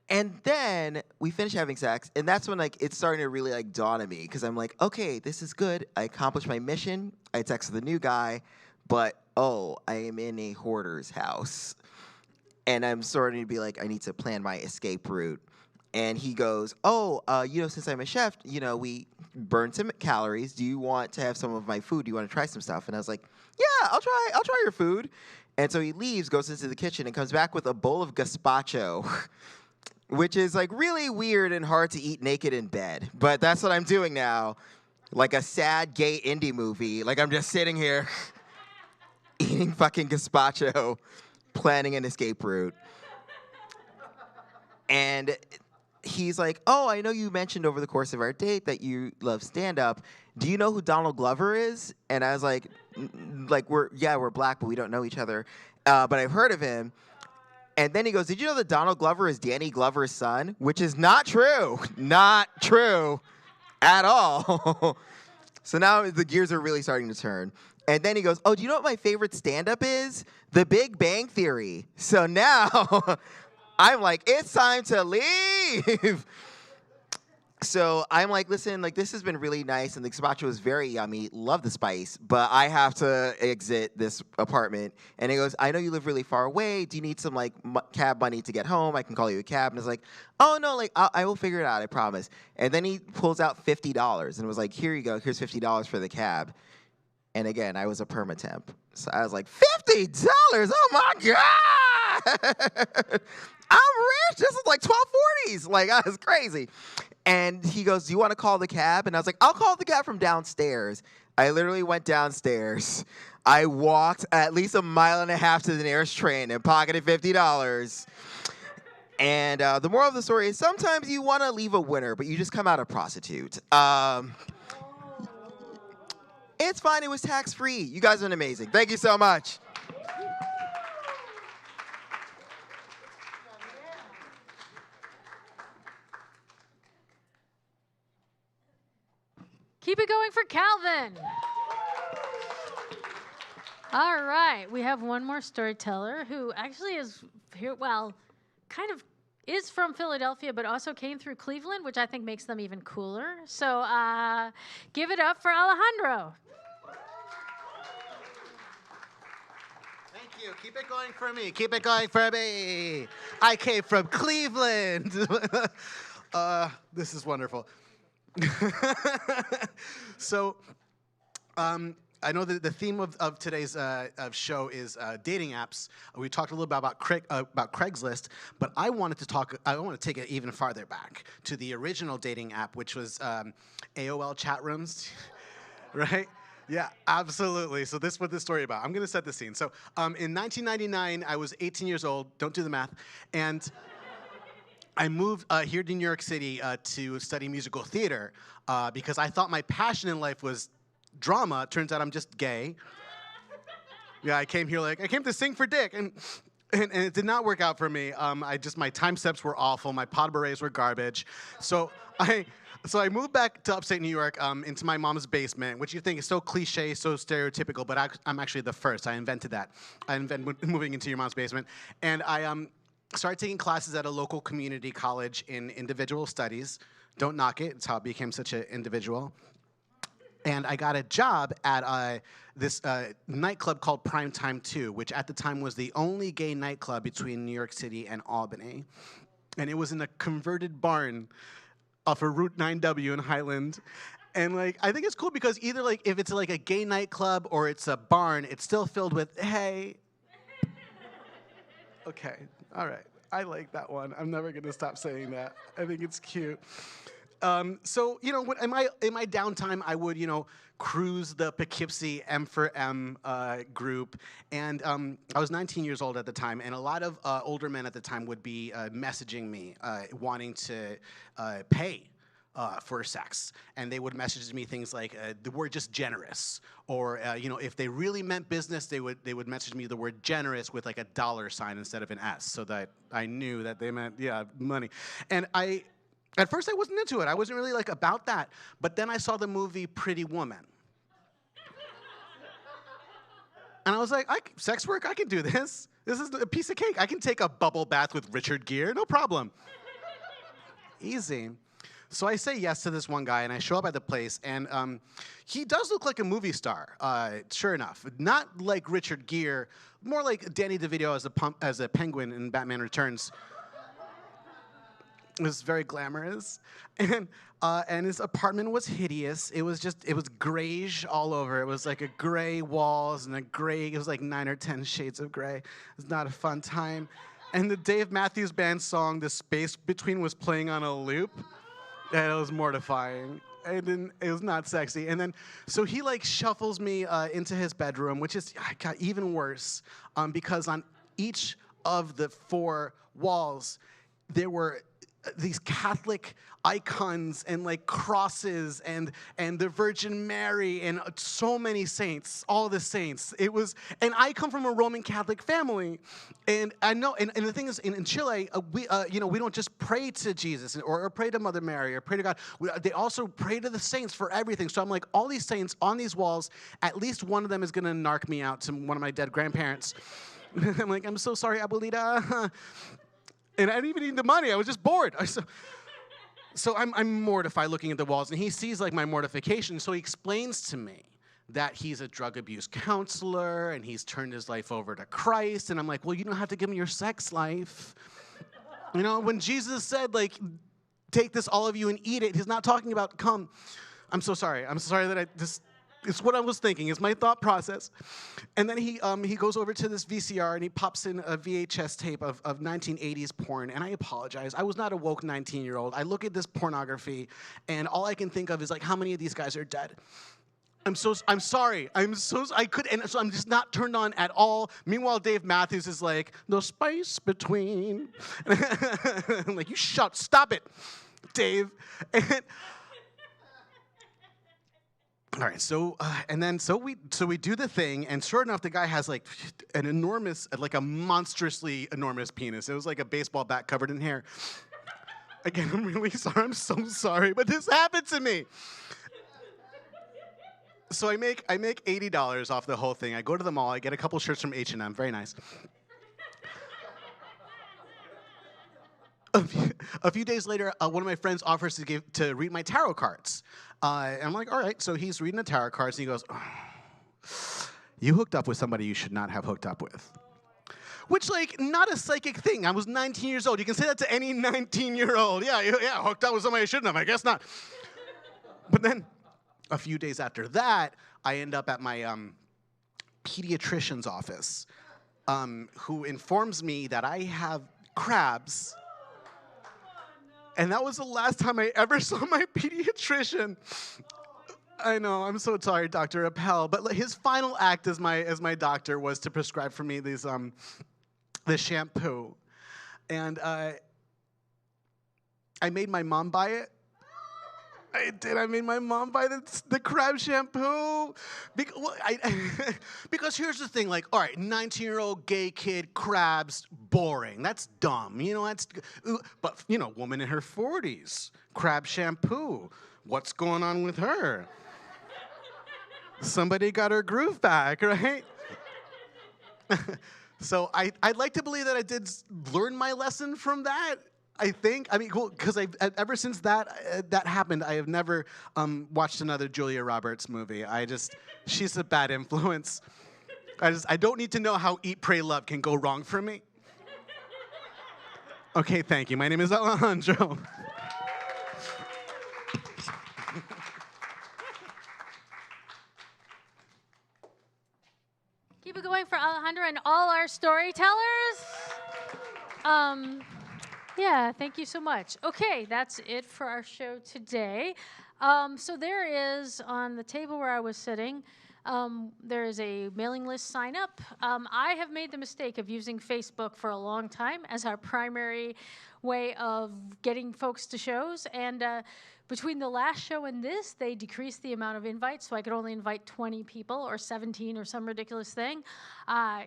And then we finish having sex, and that's when, like, it's starting to really, like, dawn on me, because I'm like, okay, this is good. I accomplished my mission. I texted the new guy, but, oh, I am in a hoarder's house. And I'm starting to be like, I need to plan my escape route. And he goes, oh, since I'm a chef, we burn some calories. Do you want to have some of my food? Do you want to try some stuff? And I was like, yeah, I'll try your food. And so he leaves, goes into the kitchen, and comes back with a bowl of gazpacho. Which is, like, really weird and hard to eat naked in bed. But that's what I'm doing now. Like a sad gay indie movie. Like, I'm just sitting here eating fucking gazpacho, planning an escape route. And he's like, oh, I know you mentioned over the course of our date that you love stand-up. Do you know who Donald Glover is? And I was like, we're black, but we don't know each other. But I've heard of him. And then he goes, did you know that Donald Glover is Danny Glover's son? Which is not true. Not true at all. So now the gears are really starting to turn. And then he goes, oh, do you know what my favorite stand-up is? The Big Bang Theory. So now I'm like, it's time to leave. So I'm like, listen, like this has been really nice, and the gazpacho was very yummy. Love the spice, but I have to exit this apartment. And he goes, I know you live really far away. Do you need some like cab money to get home? I can call you a cab. And I was like, oh no, like I will figure it out. I promise. And then he pulls out $50 and was like, here you go. Here's $50 for the cab. And again, I was a permatemp, so I was like, $50? Oh my god! I'm rich. This is like 1240s. Like, I was crazy. And he goes, do you want to call the cab? And I was like, I'll call the cab from downstairs. I literally went downstairs. I walked at least a mile and a half to the nearest train and pocketed $50. And the moral of the story is sometimes you want to leave a winner, but you just come out a prostitute. It's fine. It was tax-free. You guys are amazing. Thank you so much. Keep it going for Calvin. All right, we have one more storyteller who actually is here, well, kind of is from Philadelphia, but also came through Cleveland, which I think makes them even cooler. So give it up for Alejandro. Thank you. Keep it going for me. Keep it going for me. I came from Cleveland. This is wonderful. So, I know that the theme of today's show is dating apps. We talked a little bit about Craigslist, but I want to take it even farther back to the original dating app, which was AOL chat rooms, right? Yeah, absolutely. So this is what this story about. I'm going to set the scene. So in 1999, I was 18 years old. Don't do the math, and I moved here to New York City to study musical theater because I thought my passion in life was drama. Turns out I'm just gay. Yeah, I came here I came to sing for dick, and it did not work out for me. My time steps were awful. My pas de bourrées were garbage. So I moved back to upstate New York into my mom's basement, which you think is so cliche, so stereotypical, but I'm actually the first. I invented that. I invented moving into your mom's basement, and I started taking classes at a local community college in individual studies. Don't knock it. It's how I became such an individual. And I got a job at this nightclub called Primetime 2, which at the time was the only gay nightclub between New York City and Albany. And it was in a converted barn off of Route 9W in Highland. And I think it's cool because either if it's a gay nightclub or it's a barn, it's still filled with, hey. Okay. All right, I like that one. I'm never gonna stop saying that. I think it's cute. So in my downtime, I would cruise the Poughkeepsie M for M group, and I was 19 years old at the time, and a lot of older men at the time would be messaging me, wanting to pay for sex, and they would message me things like the word just generous, or if they really meant business, they would message me the word generous with a dollar sign instead of an S, so that I knew that they meant money. And at first I wasn't into it. I wasn't really about that. But then I saw the movie Pretty Woman, and I was like, sex work, I can do this. This is a piece of cake. I can take a bubble bath with Richard Gere, no problem. Easy. So I say yes to this one guy, and I show up at the place, and he does look like a movie star, sure enough. Not like Richard Gere, more like Danny DeVito as a penguin in Batman Returns. It was very glamorous, and his apartment was hideous. It was grayish all over. It was a gray walls and it was 9 or 10 shades of gray. It was not a fun time. And the Dave Matthews Band song, The Space Between, was playing on a loop. And it was mortifying. It was not sexy. And then, so he shuffles me into his bedroom, which got even worse because on each of the 4 walls, there were these Catholic icons and crosses and the Virgin Mary and so many saints, all the saints. And I come from a Roman Catholic family, and I know. And the thing is, in Chile, we don't just pray to Jesus or pray to Mother Mary or pray to God. They also pray to the saints for everything. So I'm all these saints on these walls. At least one of them is gonna narc me out to one of my dead grandparents. I'm I'm so sorry, abuelita. And I didn't even need the money. I was just bored. So I'm mortified looking at the walls, and he sees like my mortification, so he explains to me that he's a drug abuse counselor and he's turned his life over to Christ. And I'm like, well, you don't have to give me your sex life. You know, when Jesus said, like, take this, all of you, and eat it, he's not talking about come. I'm so sorry. I'm sorry that it's what I was thinking. It's my thought process. And then he goes over to this VCR and he pops in a VHS tape of 1980s porn. And I apologize. I was not a woke 19-year-old. I look at this pornography and all I can think of is like, how many of these guys are dead? I'm sorry. So I'm just not turned on at all. Meanwhile, Dave Matthews is like, the space between. I'm like, stop it, Dave. All right, so we do the thing, and sure enough, the guy has like an enormous, like a monstrously enormous penis. It was like a baseball bat covered in hair. Again, I'm really sorry. I'm so sorry, but this happened to me. So I make $80 off the whole thing. I go to the mall. I get a couple shirts from H&M. Very nice. A few days later, one of my friends offers to read my tarot cards. And I'm like, all right. So he's reading the tarot cards, and he goes, oh, you hooked up with somebody you should not have hooked up with. Which, like, not a psychic thing. I was 19 years old. You can say that to any 19-year-old. Yeah, hooked up with somebody I shouldn't have. I guess not. But then a few days after that, I end up at my pediatrician's office, who informs me that I have crabs. And that was the last time I ever saw my pediatrician. I know, I'm so sorry, Dr. Appel, but his final act as my doctor was to prescribe for me this shampoo. And I made my mom buy it. I did. I made my mom buy the crab shampoo. Because here's the thing, like, all right, 19-year-old gay kid, crabs, boring. That's dumb. You know, but, you know, woman in her 40s, crab shampoo. What's going on with her? Somebody got her groove back, right? So I'd like to believe that I did learn my lesson from that. I think. I mean, cool, because ever since that happened, I have never watched another Julia Roberts movie. She's a bad influence. I don't need to know how Eat, Pray, Love can go wrong for me. Okay, thank you. My name is Alejandro. Keep it going for Alejandro and all our storytellers. Yeah, thank you so much. Okay, that's it for our show today. So there is, on the table where I was sitting, there is a mailing list sign up. I have made the mistake of using Facebook for a long time as our primary way of getting folks to shows. And between the last show and this, they decreased the amount of invites, so I could only invite 20 people or 17 or some ridiculous thing.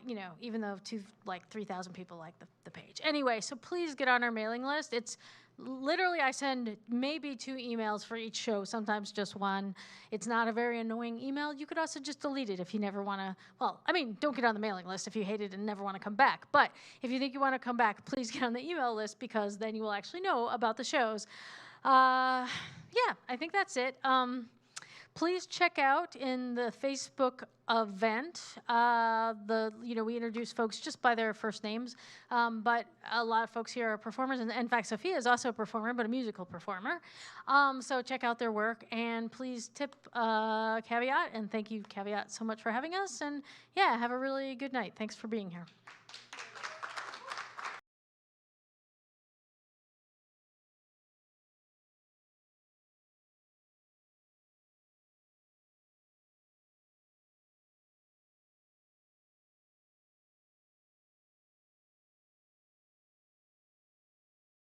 You know, even though 3,000 people like the page. Anyway, so please get on our mailing list. It's literally, I send maybe 2 emails for each show, sometimes just 1. It's not a very annoying email. You could also just delete it if you never want to. Well, I mean, don't get on the mailing list if you hate it and never want to come back. But if you think you want to come back, please get on the email list, because then you will actually know about the shows. Yeah, I think that's it. Please check out in the Facebook event. We introduce folks just by their first names, but a lot of folks here are performers, and in fact, Sofia is also a performer, but a musical performer. So check out their work, and please tip Caveat, and thank you, Caveat, so much for having us. And yeah, have a really good night. Thanks for being here.